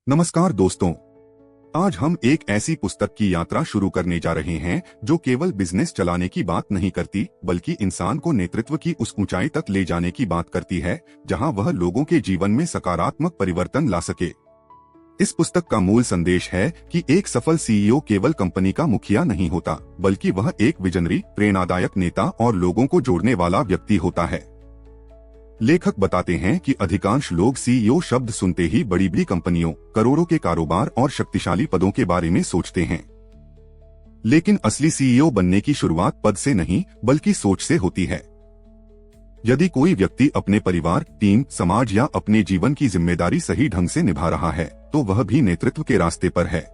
नमस्कार दोस्तों, आज हम एक ऐसी पुस्तक की यात्रा शुरू करने जा रहे हैं जो केवल बिजनेस चलाने की बात नहीं करती बल्कि इंसान को नेतृत्व की उस ऊंचाई तक ले जाने की बात करती है जहां वह लोगों के जीवन में सकारात्मक परिवर्तन ला सके। इस पुस्तक का मूल संदेश है कि एक सफल सीईओ केवल कंपनी का मुखिया नहीं होता बल्कि वह एक विजनरी, प्रेरणादायक नेता और लोगों को जोड़ने वाला व्यक्ति होता है। लेखक बताते हैं कि अधिकांश लोग सीईओ शब्द सुनते ही बड़ी बड़ी कंपनियों, करोड़ों के कारोबार और शक्तिशाली पदों के बारे में सोचते हैं। लेकिन असली सीईओ बनने की शुरुआत पद से नहीं बल्कि सोच से होती है। यदि कोई व्यक्ति अपने परिवार, टीम, समाज या अपने जीवन की जिम्मेदारी सही ढंग से निभा रहा है तो वह भी नेतृत्व के रास्ते पर है।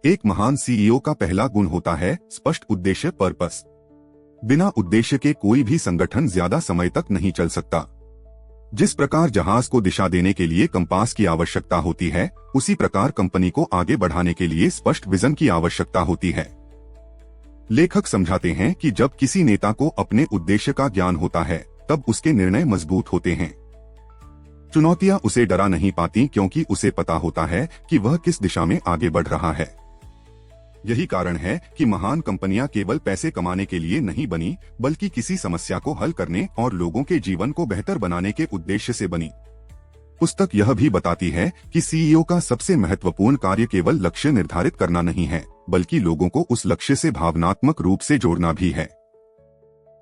एक महान सीईओ का पहला गुण होता है स्पष्ट उद्देश्य, पर्पस। बिना उद्देश्य के कोई भी संगठन ज्यादा समय तक नहीं चल सकता। जिस प्रकार जहाज को दिशा देने के लिए कंपास की आवश्यकता होती है, उसी प्रकार कंपनी को आगे बढ़ाने के लिए स्पष्ट विजन की आवश्यकता होती है। लेखक समझाते हैं कि जब किसी नेता को अपने उद्देश्य का ज्ञान होता है तब उसके निर्णय मजबूत होते हैं। चुनौतियां उसे डरा नहीं पाती क्योंकि उसे पता होता है कि वह किस दिशा में आगे बढ़ रहा है। यही कारण है कि महान कंपनियां केवल पैसे कमाने के लिए नहीं बनी बल्कि किसी समस्या को हल करने और लोगों के जीवन को बेहतर बनाने के उद्देश्य से बनी। पुस्तक यह भी बताती है कि सीईओ का सबसे महत्वपूर्ण कार्य केवल लक्ष्य निर्धारित करना नहीं है बल्कि लोगों को उस लक्ष्य से भावनात्मक रूप से जोड़ना भी है।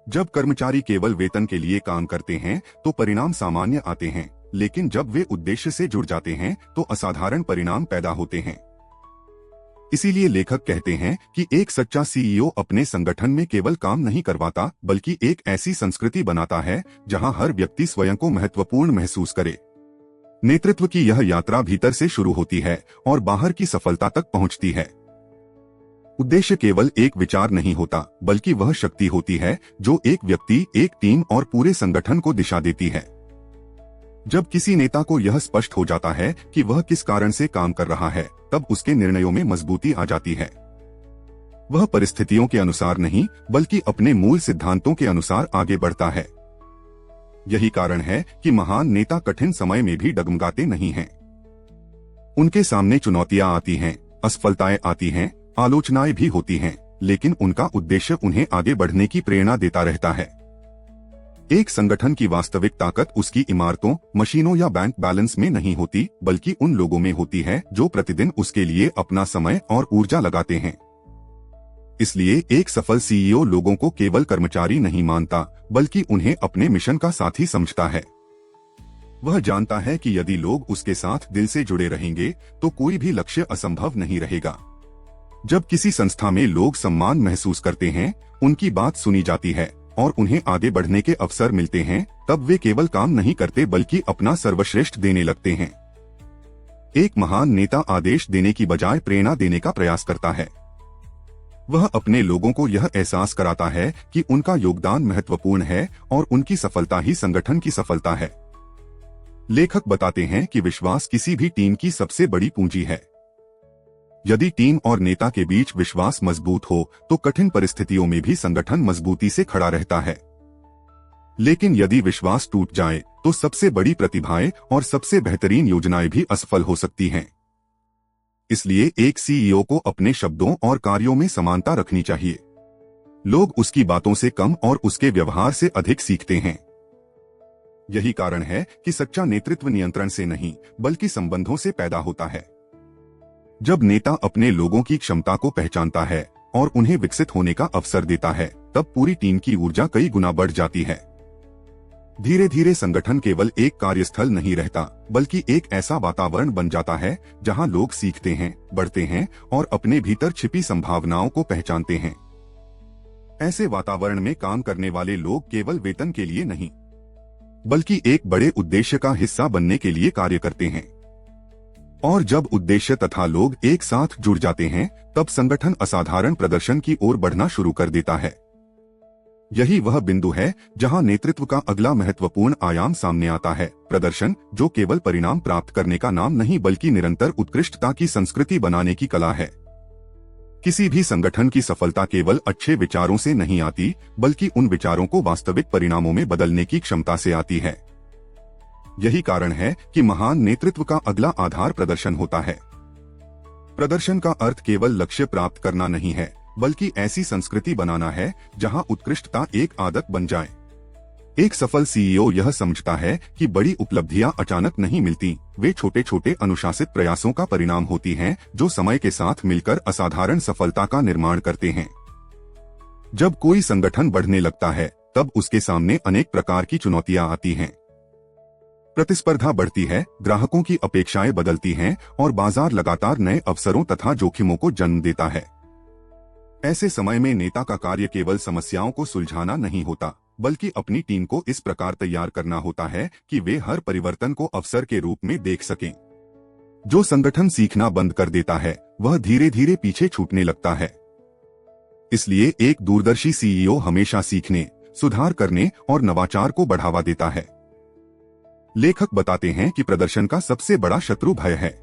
जब कर्मचारी केवल वेतन के लिए काम करते हैं तो परिणाम सामान्य आते हैं, लेकिन जब वे उद्देश्य से जुड़ जाते हैं तो असाधारण परिणाम पैदा होते हैं। इसीलिए लेखक कहते हैं कि एक सच्चा सीईओ अपने संगठन में केवल काम नहीं करवाता बल्कि एक ऐसी संस्कृति बनाता है जहां हर व्यक्ति स्वयं को महत्वपूर्ण महसूस करे। नेतृत्व की यह यात्रा भीतर से शुरू होती है और बाहर की सफलता तक पहुंचती है। उद्देश्य केवल एक विचार नहीं होता बल्कि वह शक्ति होती है जो एक व्यक्ति, एक टीम और पूरे संगठन को दिशा देती है। जब किसी नेता को यह स्पष्ट हो जाता है कि वह किस कारण से काम कर रहा है, तब उसके निर्णयों में मजबूती आ जाती है। वह परिस्थितियों के अनुसार नहीं बल्कि अपने मूल सिद्धांतों के अनुसार आगे बढ़ता है। यही कारण है कि महान नेता कठिन समय में भी डगमगाते नहीं हैं। उनके सामने चुनौतियां आती हैं, असफलताएं आती हैं, आलोचनाएं भी होती हैं, लेकिन उनका उद्देश्य उन्हें आगे बढ़ने की प्रेरणा देता रहता है। एक संगठन की वास्तविक ताकत उसकी इमारतों, मशीनों या बैंक बैलेंस में नहीं होती बल्कि उन लोगों में होती है जो प्रतिदिन उसके लिए अपना समय और ऊर्जा लगाते हैं। इसलिए एक सफल सीईओ लोगों को केवल कर्मचारी नहीं मानता बल्कि उन्हें अपने मिशन का साथी समझता है। वह जानता है कि यदि लोग उसके साथ दिल से जुड़े रहेंगे तो कोई भी लक्ष्य असंभव नहीं रहेगा। जब किसी संस्था में लोग सम्मान महसूस करते हैं, उनकी बात सुनी जाती है और उन्हें आगे बढ़ने के अवसर मिलते हैं, तब वे केवल काम नहीं करते बल्कि अपना सर्वश्रेष्ठ देने लगते हैं। एक महान नेता आदेश देने की बजाय प्रेरणा देने का प्रयास करता है। वह अपने लोगों को यह एहसास कराता है कि उनका योगदान महत्वपूर्ण है और उनकी सफलता ही संगठन की सफलता है। लेखक बताते हैं कि विश्वास किसी भी टीम की सबसे बड़ी पूंजी है। यदि टीम और नेता के बीच विश्वास मजबूत हो तो कठिन परिस्थितियों में भी संगठन मजबूती से खड़ा रहता है। लेकिन यदि विश्वास टूट जाए तो सबसे बड़ी प्रतिभाएं और सबसे बेहतरीन योजनाएं भी असफल हो सकती हैं। इसलिए एक सीईओ को अपने शब्दों और कार्यों में समानता रखनी चाहिए। लोग उसकी बातों से कम और उसके व्यवहार से अधिक सीखते हैं। यही कारण है कि सच्चा नेतृत्व नियंत्रण से नहीं बल्कि संबंधों से पैदा होता है। जब नेता अपने लोगों की क्षमता को पहचानता है और उन्हें विकसित होने का अवसर देता है, तब पूरी टीम की ऊर्जा कई गुना बढ़ जाती है। धीरे धीरे संगठन केवल एक कार्यस्थल नहीं रहता बल्कि एक ऐसा वातावरण बन जाता है जहां लोग सीखते हैं, बढ़ते हैं और अपने भीतर छिपी संभावनाओं को पहचानते हैं। ऐसे वातावरण में काम करने वाले लोग केवल वेतन के लिए नहीं बल्कि एक बड़े उद्देश्य का हिस्सा बनने के लिए कार्य करते हैं। और जब उद्देश्य तथा लोग एक साथ जुड़ जाते हैं, तब संगठन असाधारण प्रदर्शन की ओर बढ़ना शुरू कर देता है। यही वह बिंदु है जहां नेतृत्व का अगला महत्वपूर्ण आयाम सामने आता है, प्रदर्शन, जो केवल परिणाम प्राप्त करने का नाम नहीं बल्कि निरंतर उत्कृष्टता की संस्कृति बनाने की कला है। किसी भी संगठन की सफलता केवल अच्छे विचारों से नहीं आती बल्कि उन विचारों को वास्तविक परिणामों में बदलने की क्षमता से आती है। यही कारण है कि महान नेतृत्व का अगला आधार प्रदर्शन होता है। प्रदर्शन का अर्थ केवल लक्ष्य प्राप्त करना नहीं है, बल्कि ऐसी संस्कृति बनाना है जहां उत्कृष्टता एक आदत बन जाए। एक सफल सीईओ यह समझता है कि बड़ी उपलब्धियां अचानक नहीं मिलती, वे छोटे छोटे अनुशासित प्रयासों का परिणाम होती हैं, जो समय के साथ मिलकर असाधारण सफलता का निर्माण करते हैं। जब कोई संगठन बढ़ने लगता है, तब उसके सामने अनेक प्रकार की चुनौतियां आती हैं। प्रतिस्पर्धा बढ़ती है, ग्राहकों की अपेक्षाएं बदलती हैं और बाजार लगातार नए अवसरों तथा जोखिमों को जन्म देता है। ऐसे समय में नेता का कार्य केवल समस्याओं को सुलझाना नहीं होता, बल्कि अपनी टीम को इस प्रकार तैयार करना होता है कि वे हर परिवर्तन को अवसर के रूप में देख सकें। जो संगठन सीखना बंद कर देता है, वह धीरे धीरे पीछे छूटने लगता है। इसलिए एक दूरदर्शी सीईओ हमेशा सीखने, सुधार करने और नवाचार को बढ़ावा देता है। लेखक बताते हैं कि प्रदर्शन का सबसे बड़ा शत्रु भय है।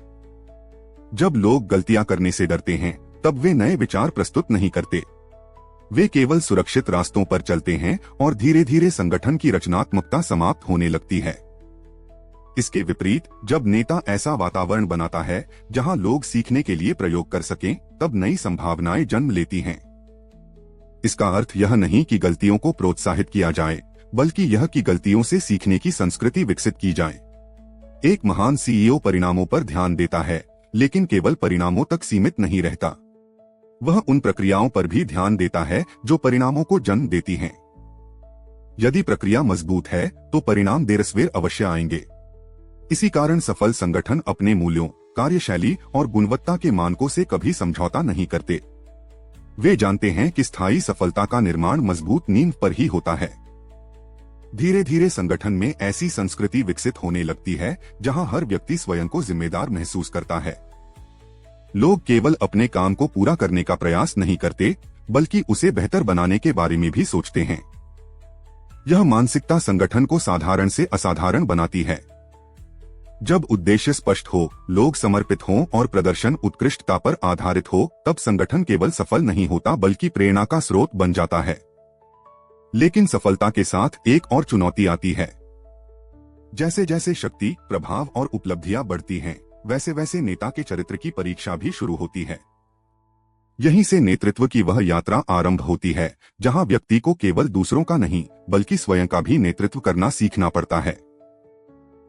जब लोग गलतियां करने से डरते हैं, तब वे नए विचार प्रस्तुत नहीं करते। वे केवल सुरक्षित रास्तों पर चलते हैं और धीरे धीरे संगठन की रचनात्मकता समाप्त होने लगती है। इसके विपरीत, जब नेता ऐसा वातावरण बनाता है जहां लोग सीखने के लिए प्रयोग कर सकें, तब नई संभावनाएं जन्म लेती हैं। इसका अर्थ यह नहीं कि गलतियों को प्रोत्साहित किया जाए, बल्कि यह कि गलतियों से सीखने की संस्कृति विकसित की जाए। एक महान सीईओ परिणामों पर ध्यान देता है, लेकिन केवल परिणामों तक सीमित नहीं रहता। वह उन प्रक्रियाओं पर भी ध्यान देता है जो परिणामों को जन्म देती हैं। यदि प्रक्रिया मजबूत है, तो परिणाम देर-सवेर अवश्य आएंगे। इसी कारण सफल संगठन अपने मूल्यों, कार्यशैली और गुणवत्ता के मानकों से कभी समझौता नहीं करते। वे जानते हैं कि स्थायी सफलता का निर्माण मजबूत नींव पर ही होता है। धीरे धीरे संगठन में ऐसी संस्कृति विकसित होने लगती है जहां हर व्यक्ति स्वयं को जिम्मेदार महसूस करता है। लोग केवल अपने काम को पूरा करने का प्रयास नहीं करते, बल्कि उसे बेहतर बनाने के बारे में भी सोचते हैं। यह मानसिकता संगठन को साधारण से असाधारण बनाती है। जब उद्देश्य स्पष्ट हो, लोग समर्पित हों और प्रदर्शन उत्कृष्टता पर आधारित हो, तब संगठन केवल सफल नहीं होता, बल्कि प्रेरणा का स्रोत बन जाता है। लेकिन सफलता के साथ एक और चुनौती आती है। जैसे जैसे शक्ति, प्रभाव और उपलब्धियां बढ़ती हैं, वैसे वैसे नेता के चरित्र की परीक्षा भी शुरू होती है। यहीं से नेतृत्व की वह यात्रा आरंभ होती है, जहां व्यक्ति को केवल दूसरों का नहीं, बल्कि स्वयं का भी नेतृत्व करना सीखना पड़ता है।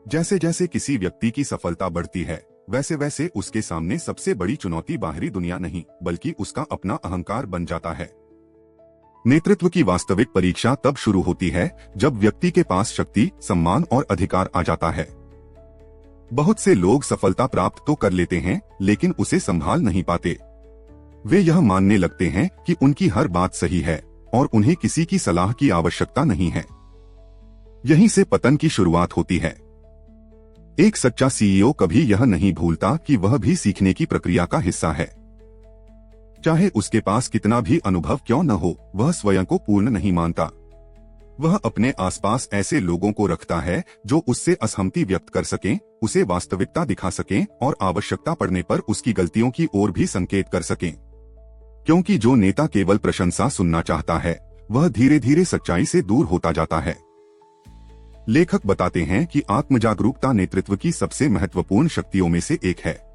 जैसे जैसे किसी व्यक्ति की सफलता बढ़ती है, वैसे वैसे उसके सामने सबसे बड़ी चुनौती बाहरी दुनिया नहीं, बल्कि उसका अपना अहंकार बन जाता है। नेतृत्व की वास्तविक परीक्षा तब शुरू होती है जब व्यक्ति के पास शक्ति, सम्मान और अधिकार आ जाता है। बहुत से लोग सफलता प्राप्त तो कर लेते हैं, लेकिन उसे संभाल नहीं पाते। वे यह मानने लगते हैं कि उनकी हर बात सही है और उन्हें किसी की सलाह की आवश्यकता नहीं है। यहीं से पतन की शुरुआत होती है। एक सच्चा सीईओ कभी यह नहीं भूलता कि वह भी सीखने की प्रक्रिया का हिस्सा है। चाहे उसके पास कितना भी अनुभव क्यों न हो, वह स्वयं को पूर्ण नहीं मानता। वह अपने आसपास ऐसे लोगों को रखता है जो उससे असहमति व्यक्त कर सकें, उसे वास्तविकता दिखा सकें और आवश्यकता पड़ने पर उसकी गलतियों की ओर भी संकेत कर सकें। क्योंकि जो नेता केवल प्रशंसा सुनना चाहता है, वह धीरे धीरे सच्चाई से दूर होता जाता है। लेखक बताते हैं कि आत्मजागरूकता नेतृत्व की सबसे महत्वपूर्ण शक्तियों में से एक है।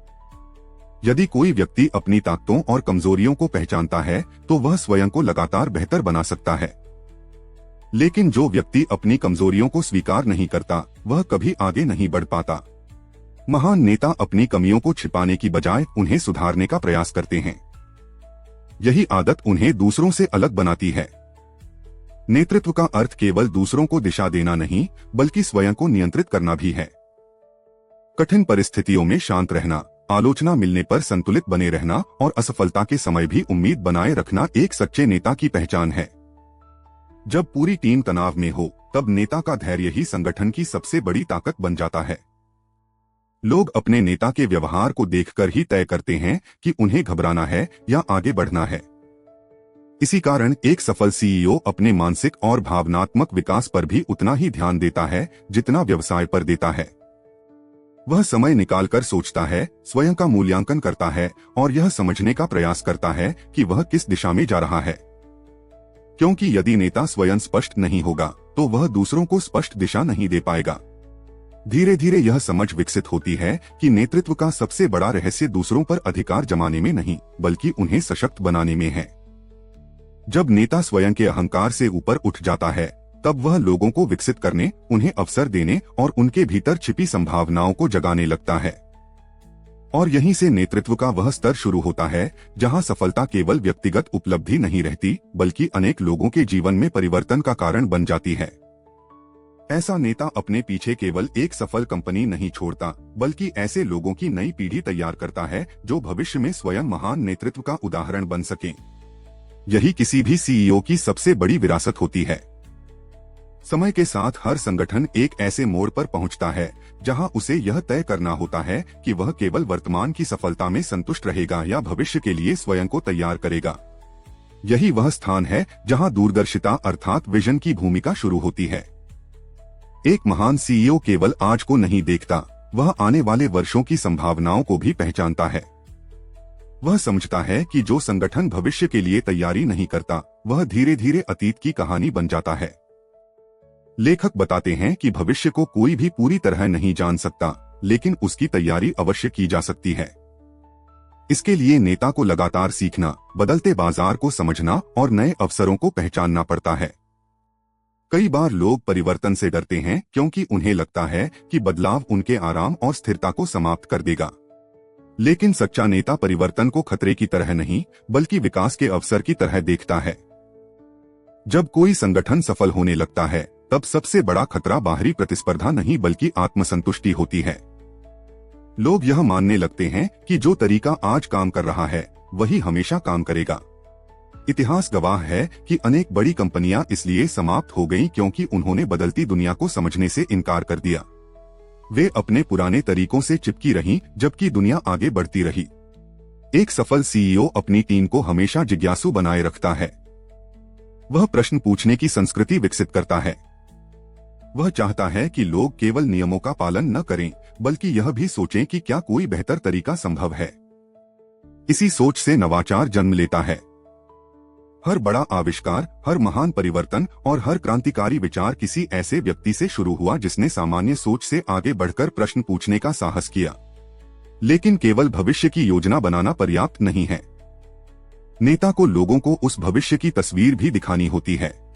यदि कोई व्यक्ति अपनी ताकतों और कमजोरियों को पहचानता है, तो वह स्वयं को लगातार बेहतर बना सकता है। लेकिन जो व्यक्ति अपनी कमजोरियों को स्वीकार नहीं करता, वह कभी आगे नहीं बढ़ पाता। महान नेता अपनी कमियों को छिपाने की बजाय उन्हें सुधारने का प्रयास करते हैं। यही आदत उन्हें दूसरों से अलग बनाती है। नेतृत्व का अर्थ केवल दूसरों को दिशा देना नहीं, बल्कि स्वयं को नियंत्रित करना भी है। कठिन परिस्थितियों में शांत रहना, आलोचना मिलने पर संतुलित बने रहना और असफलता के समय भी उम्मीद बनाए रखना एक सच्चे नेता की पहचान है। जब पूरी टीम तनाव में हो, तब नेता का धैर्य ही संगठन की सबसे बड़ी ताकत बन जाता है। लोग अपने नेता के व्यवहार को देखकर ही तय करते हैं कि उन्हें घबराना है या आगे बढ़ना है। इसी कारण एक सफल सीईओ अपने मानसिक और भावनात्मक विकास पर भी उतना ही ध्यान देता है जितना व्यवसाय पर देता है। वह समय निकालकर सोचता है, स्वयं का मूल्यांकन करता है और यह समझने का प्रयास करता है कि वह किस दिशा में जा रहा है। क्योंकि यदि नेता स्वयं स्पष्ट नहीं होगा, तो वह दूसरों को स्पष्ट दिशा नहीं दे पाएगा। धीरे धीरे यह समझ विकसित होती है कि नेतृत्व का सबसे बड़ा रहस्य दूसरों पर अधिकार जमाने में नहीं, बल्कि उन्हें सशक्त बनाने में है। जब नेता स्वयं के अहंकार से ऊपर उठ जाता है, तब वह लोगों को विकसित करने, उन्हें अवसर देने और उनके भीतर छिपी संभावनाओं को जगाने लगता है। और यहीं से नेतृत्व का वह स्तर शुरू होता है जहां सफलता केवल व्यक्तिगत उपलब्धि नहीं रहती, बल्कि अनेक लोगों के जीवन में परिवर्तन का कारण बन जाती है। ऐसा नेता अपने पीछे केवल एक सफल कंपनी नहीं छोड़ता, बल्कि ऐसे लोगों की नई पीढ़ी तैयार करता है जो भविष्य में स्वयं महान नेतृत्व का उदाहरण बन सके। यही किसी भी सीईओ की सबसे बड़ी विरासत होती है। समय के साथ हर संगठन एक ऐसे मोड़ पर पहुंचता है जहां उसे यह तय करना होता है कि वह केवल वर्तमान की सफलता में संतुष्ट रहेगा या भविष्य के लिए स्वयं को तैयार करेगा। यही वह स्थान है जहां दूरदर्शिता अर्थात विजन की भूमिका शुरू होती है। एक महान सीईओ केवल आज को नहीं देखता, वह आने वाले वर्षों की संभावनाओं को भी पहचानता है। वह समझता है कि जो संगठन भविष्य के लिए तैयारी नहीं करता, वह धीरे धीरे अतीत की कहानी बन जाता है। लेखक बताते हैं कि भविष्य को कोई भी पूरी तरह नहीं जान सकता, लेकिन उसकी तैयारी अवश्य की जा सकती है। इसके लिए नेता को लगातार सीखना, बदलते बाजार को समझना और नए अवसरों को पहचानना पड़ता है। कई बार लोग परिवर्तन से डरते हैं क्योंकि उन्हें लगता है कि बदलाव उनके आराम और स्थिरता को समाप्त कर देगा। लेकिन सच्चा नेता परिवर्तन को खतरे की तरह नहीं, बल्कि विकास के अवसर की तरह देखता है। जब कोई संगठन सफल होने लगता है, तब सबसे बड़ा खतरा बाहरी प्रतिस्पर्धा नहीं, बल्कि आत्मसंतुष्टि होती है। लोग यह मानने लगते हैं कि जो तरीका आज काम कर रहा है, वही हमेशा काम करेगा। इतिहास गवाह है कि अनेक बड़ी कंपनियां इसलिए समाप्त हो गईं क्योंकि उन्होंने बदलती दुनिया को समझने से इनकार कर दिया। वे अपने पुराने तरीकों से चिपकी रहीं, जबकि दुनिया आगे बढ़ती रही। एक सफल सीईओ अपनी टीम को हमेशा जिज्ञासु बनाए रखता है। वह प्रश्न पूछने की संस्कृति विकसित करता है। वह चाहता है कि लोग केवल नियमों का पालन न करें, बल्कि यह भी सोचें कि क्या कोई बेहतर तरीका संभव है। इसी सोच से नवाचार जन्म लेता है। हर बड़ा आविष्कार, हर महान परिवर्तन और हर क्रांतिकारी विचार किसी ऐसे व्यक्ति से शुरू हुआ जिसने सामान्य सोच से आगे बढ़कर प्रश्न पूछने का साहस किया। लेकिन केवल भविष्य की योजना बनाना पर्याप्त नहीं है। नेता को लोगों को उस भविष्य की तस्वीर भी दिखानी होती है।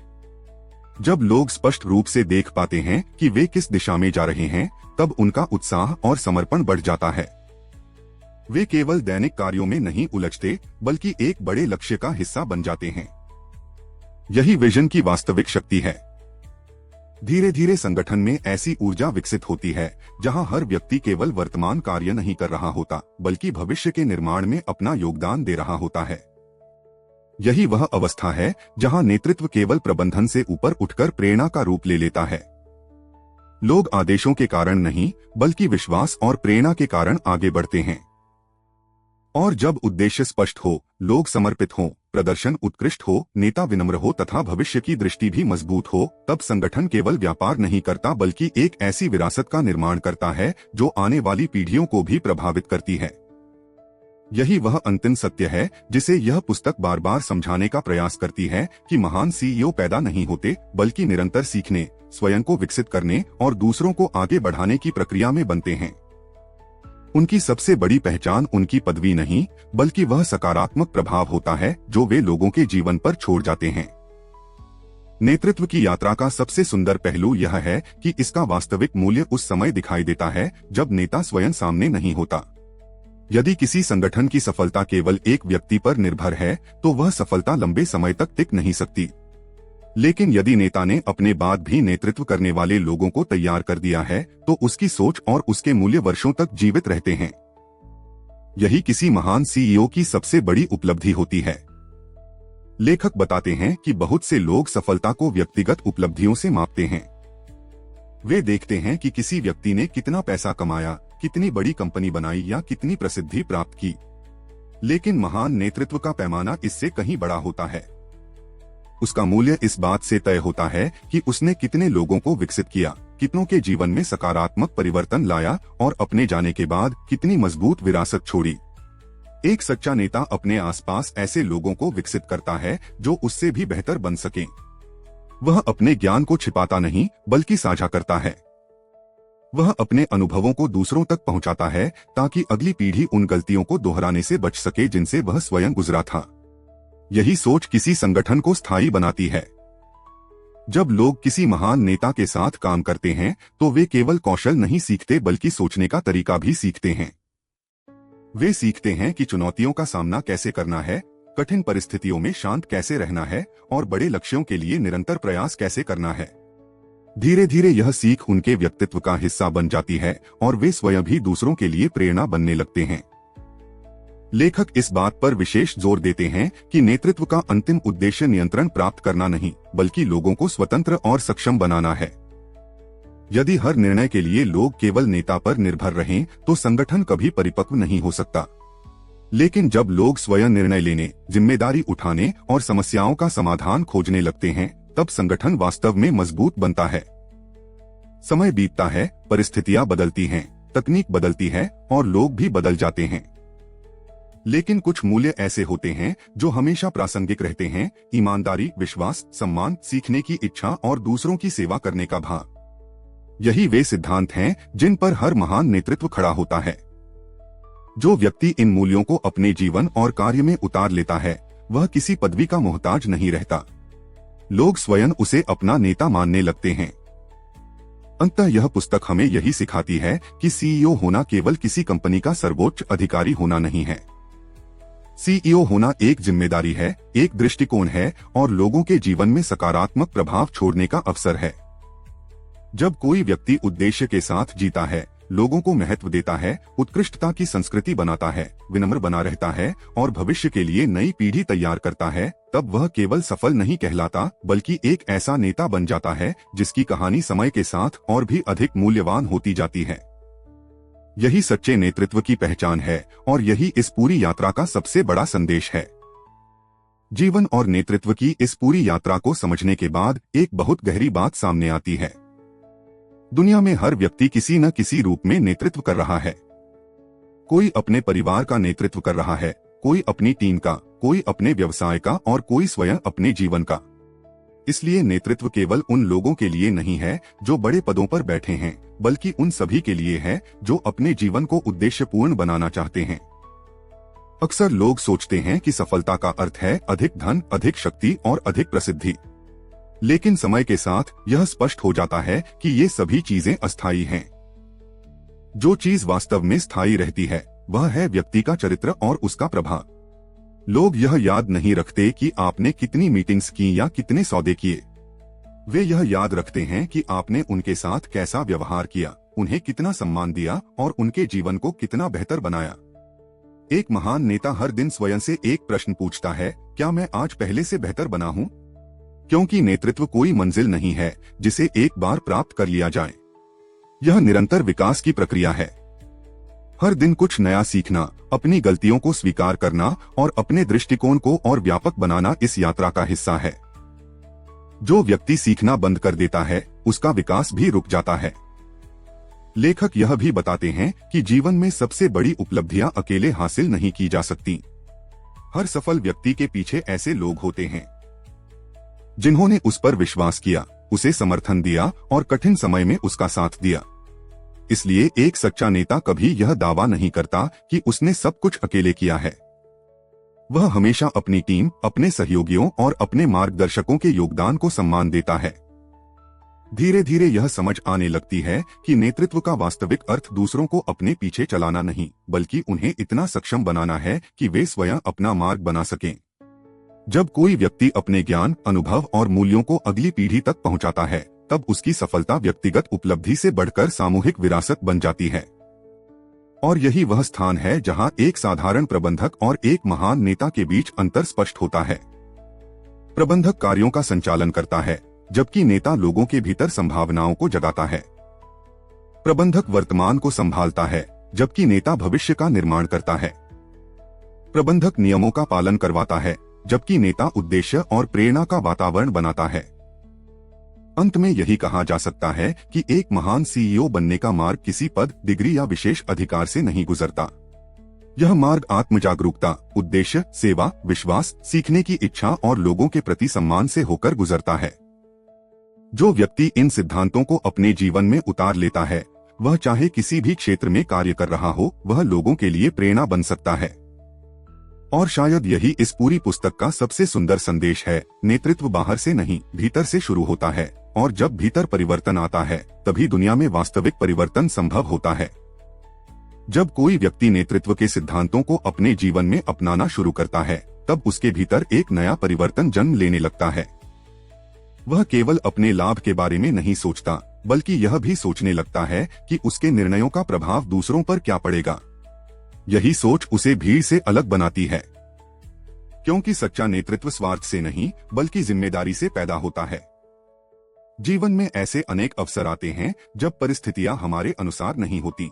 जब लोग स्पष्ट रूप से देख पाते हैं कि वे किस दिशा में जा रहे हैं, तब उनका उत्साह और समर्पण बढ़ जाता है। वे केवल दैनिक कार्यों में नहीं उलझते, बल्कि एक बड़े लक्ष्य का हिस्सा बन जाते हैं। यही विजन की वास्तविक शक्ति है। धीरे धीरे संगठन में ऐसी ऊर्जा विकसित होती है जहां हर व्यक्ति केवल वर्तमान कार्य नहीं कर रहा होता, बल्कि भविष्य के निर्माण में अपना योगदान दे रहा होता है। यही वह अवस्था है जहां नेतृत्व केवल प्रबंधन से ऊपर उठकर प्रेरणा का रूप ले लेता है। लोग आदेशों के कारण नहीं, बल्कि विश्वास और प्रेरणा के कारण आगे बढ़ते हैं। और जब उद्देश्य स्पष्ट हो, लोग समर्पित हों, प्रदर्शन उत्कृष्ट हो, नेता विनम्र हो तथा भविष्य की दृष्टि भी मजबूत हो, तब संगठन केवल व्यापार नहीं करता, बल्कि एक ऐसी विरासत का निर्माण करता है जो आने वाली पीढ़ियों को भी प्रभावित करती है। यही वह अंतिम सत्य है जिसे यह पुस्तक बार बार समझाने का प्रयास करती है कि महान सीईओ पैदा नहीं होते, बल्कि निरंतर सीखने, स्वयं को विकसित करने और दूसरों को आगे बढ़ाने की प्रक्रिया में बनते हैं। उनकी सबसे बड़ी पहचान उनकी पदवी नहीं, बल्कि वह सकारात्मक प्रभाव होता है जो वे लोगों के जीवन पर छोड़ जाते हैं। नेतृत्व की यात्रा का सबसे सुंदर पहलू यह है कि इसका वास्तविक मूल्य उस समय दिखाई देता है जब नेता स्वयं सामने नहीं होता। यदि किसी संगठन की सफलता केवल एक व्यक्ति पर निर्भर है, तो वह सफलता लंबे समय तक टिक नहीं सकती। लेकिन यदि नेता ने अपने बाद भी नेतृत्व करने वाले लोगों को तैयार कर दिया है, तो उसकी सोच और उसके मूल्य वर्षों तक जीवित रहते हैं। यही किसी महान सीईओ की सबसे बड़ी उपलब्धि होती है। लेखक बताते हैं कि बहुत से लोग सफलता को व्यक्तिगत उपलब्धियों से मापते हैं। वे देखते हैं कि किसी व्यक्ति ने कितना पैसा कमाया, कितनी बड़ी कंपनी बनाई या कितनी प्रसिद्धि प्राप्त की। लेकिन महान नेतृत्व का पैमाना इससे कहीं बड़ा होता है। उसका मूल्य इस बात से तय होता है कि उसने कितने लोगों को विकसित किया, कितनों के जीवन में सकारात्मक परिवर्तन लाया और अपने जाने के बाद कितनी मजबूत विरासत छोड़ी। एक सच्चा नेता अपने आसपास ऐसे लोगों को विकसित करता है जो उससे भी बेहतर बन सकें। वह अपने ज्ञान को छिपाता नहीं, बल्कि साझा करता है। वह अपने अनुभवों को दूसरों तक पहुंचाता है ताकि अगली पीढ़ी उन गलतियों को दोहराने से बच सके जिनसे वह स्वयं गुजरा था। यही सोच किसी संगठन को स्थायी बनाती है। जब लोग किसी महान नेता के साथ काम करते हैं तो वे केवल कौशल नहीं सीखते बल्कि सोचने का तरीका भी सीखते हैं। वे सीखते हैं कि चुनौतियों का सामना कैसे करना है, कठिन परिस्थितियों में शांत कैसे रहना है और बड़े लक्ष्यों के लिए निरंतर प्रयास कैसे करना है। धीरे धीरे यह सीख उनके व्यक्तित्व का हिस्सा बन जाती है और वे स्वयं भी दूसरों के लिए प्रेरणा बनने लगते हैं। लेखक इस बात पर विशेष जोर देते हैं कि नेतृत्व का अंतिम उद्देश्य नियंत्रण प्राप्त करना नहीं, बल्कि लोगों को स्वतंत्र और सक्षम बनाना है। यदि हर निर्णय के लिए लोग केवल नेता पर निर्भर रहें, तो संगठन कभी परिपक्व नहीं हो सकता। लेकिन जब लोग स्वयं निर्णय लेने, जिम्मेदारी उठाने और समस्याओं का समाधान खोजने लगते हैं, तब संगठन वास्तव में मजबूत बनता है। समय बीतता है, परिस्थितियां बदलती हैं, तकनीक बदलती है और लोग भी बदल जाते हैं। लेकिन कुछ मूल्य ऐसे होते हैं जो हमेशा प्रासंगिक रहते हैं: ईमानदारी, विश्वास, सम्मान, सीखने की इच्छा और दूसरों की सेवा करने का भाव। यही वे सिद्धांत हैं जिन पर हर महान नेतृत्व खड़ा होता है। जो व्यक्ति इन मूल्यों को अपने जीवन और कार्य में उतार लेता है, वह किसी पदवी का मोहताज नहीं रहता। लोग स्वयं उसे अपना नेता मानने लगते हैं। अंततः यह पुस्तक हमें यही सिखाती है कि सीईओ होना केवल किसी कंपनी का सर्वोच्च अधिकारी होना नहीं है। सीईओ होना एक जिम्मेदारी है, एक दृष्टिकोण है और लोगों के जीवन में सकारात्मक प्रभाव छोड़ने का अवसर है। जब कोई व्यक्ति उद्देश्य के साथ जीता है, लोगों को महत्व देता है, उत्कृष्टता की संस्कृति बनाता है, विनम्र बना रहता है और भविष्य के लिए नई पीढ़ी तैयार करता है, तब वह केवल सफल नहीं कहलाता, बल्कि एक ऐसा नेता बन जाता है जिसकी कहानी समय के साथ और भी अधिक मूल्यवान होती जाती है। यही सच्चे नेतृत्व की पहचान है और यही इस पूरी यात्रा का सबसे बड़ा संदेश है। जीवन और नेतृत्व की इस पूरी यात्रा को समझने के बाद एक बहुत गहरी बात सामने आती है। दुनिया में हर व्यक्ति किसी न किसी रूप में नेतृत्व कर रहा है। कोई अपने परिवार का नेतृत्व कर रहा है, कोई अपनी टीम का, कोई अपने व्यवसाय का और कोई स्वयं अपने जीवन का। इसलिए नेतृत्व केवल उन लोगों के लिए नहीं है जो बड़े पदों पर बैठे हैं, बल्कि उन सभी के लिए है जो अपने जीवन को उद्देश्यपूर्ण बनाना चाहते हैं। अक्सर लोग सोचते हैं कि सफलता का अर्थ है अधिक धन, अधिक शक्ति और अधिक प्रसिद्धि। लेकिन समय के साथ यह स्पष्ट हो जाता है कि ये सभी चीजें अस्थायी हैं। जो चीज वास्तव में स्थायी रहती है वह है व्यक्ति का चरित्र और उसका प्रभाव। लोग यह याद नहीं रखते कि आपने कितनी मीटिंग्स की या कितने सौदे किए। वे यह याद रखते हैं कि आपने उनके साथ कैसा व्यवहार किया, उन्हें कितना सम्मान दिया और उनके जीवन को कितना बेहतर बनाया। एक महान नेता हर दिन स्वयं से एक प्रश्न पूछता है, क्या मैं आज पहले से बेहतर बना हूं? क्योंकि नेतृत्व कोई मंजिल नहीं है जिसे एक बार प्राप्त कर लिया जाए। यह निरंतर विकास की प्रक्रिया है। हर दिन कुछ नया सीखना, अपनी गलतियों को स्वीकार करना और अपने दृष्टिकोण को और व्यापक बनाना इस यात्रा का हिस्सा है। जो व्यक्ति सीखना बंद कर देता है, उसका विकास भी रुक जाता है। लेखक यह भी बताते हैं कि जीवन में सबसे बड़ी उपलब्धियां अकेले हासिल नहीं की जा सकती। हर सफल व्यक्ति के पीछे ऐसे लोग होते हैं जिन्होंने उस पर विश्वास किया, उसे समर्थन दिया और कठिन समय में उसका साथ दिया। इसलिए एक सच्चा नेता कभी यह दावा नहीं करता कि उसने सब कुछ अकेले किया है। वह हमेशा अपनी टीम, अपने सहयोगियों और अपने मार्गदर्शकों के योगदान को सम्मान देता है। धीरे धीरे यह समझ आने लगती है कि नेतृत्व का वास्तविक अर्थ दूसरों को अपने पीछे चलाना नहीं, बल्कि उन्हें इतना सक्षम बनाना है कि वे स्वयं अपना मार्ग बना सकें। जब कोई व्यक्ति अपने ज्ञान, अनुभव और मूल्यों को अगली पीढ़ी तक पहुंचाता है, तब उसकी सफलता व्यक्तिगत उपलब्धि से बढ़कर सामूहिक विरासत बन जाती है। और यही वह स्थान है जहां एक साधारण प्रबंधक और एक महान नेता के बीच अंतर स्पष्ट होता है। प्रबंधक कार्यों का संचालन करता है, जबकि नेता लोगों के भीतर संभावनाओं को जगाता है। प्रबंधक वर्तमान को संभालता है, जबकि नेता भविष्य का निर्माण करता है। प्रबंधक नियमों का पालन करवाता है, जबकि नेता उद्देश्य और प्रेरणा का वातावरण बनाता है। अंत में यही कहा जा सकता है कि एक महान सीईओ बनने का मार्ग किसी पद, डिग्री या विशेष अधिकार से नहीं गुजरता। यह मार्ग आत्मजागरूकता, उद्देश्य, सेवा, विश्वास, सीखने की इच्छा और लोगों के प्रति सम्मान से होकर गुजरता है। जो व्यक्ति इन सिद्धांतों को अपने जीवन में उतार लेता है, वह चाहे किसी भी क्षेत्र में कार्य कर रहा हो, वह लोगों के लिए प्रेरणा बन सकता है। और शायद यही इस पूरी पुस्तक का सबसे सुंदर संदेश है। नेतृत्व बाहर से नहीं, भीतर से शुरू होता है, और जब भीतर परिवर्तन आता है, तभी दुनिया में वास्तविक परिवर्तन संभव होता है। जब कोई व्यक्ति नेतृत्व के सिद्धांतों को अपने जीवन में अपनाना शुरू करता है, तब उसके भीतर एक नया परिवर्तन जन्म लेने लगता है। वह केवल अपने लाभ के बारे में नहीं सोचता, बल्कि यह भी सोचने लगता है कि उसके निर्णयों का प्रभाव दूसरों पर क्या पड़ेगा। यही सोच उसे भीड़ से अलग बनाती है, क्योंकि सच्चा नेतृत्व स्वार्थ से नहीं, बल्कि जिम्मेदारी से पैदा होता है। जीवन में ऐसे अनेक अवसर आते हैं जब परिस्थितियां हमारे अनुसार नहीं होती,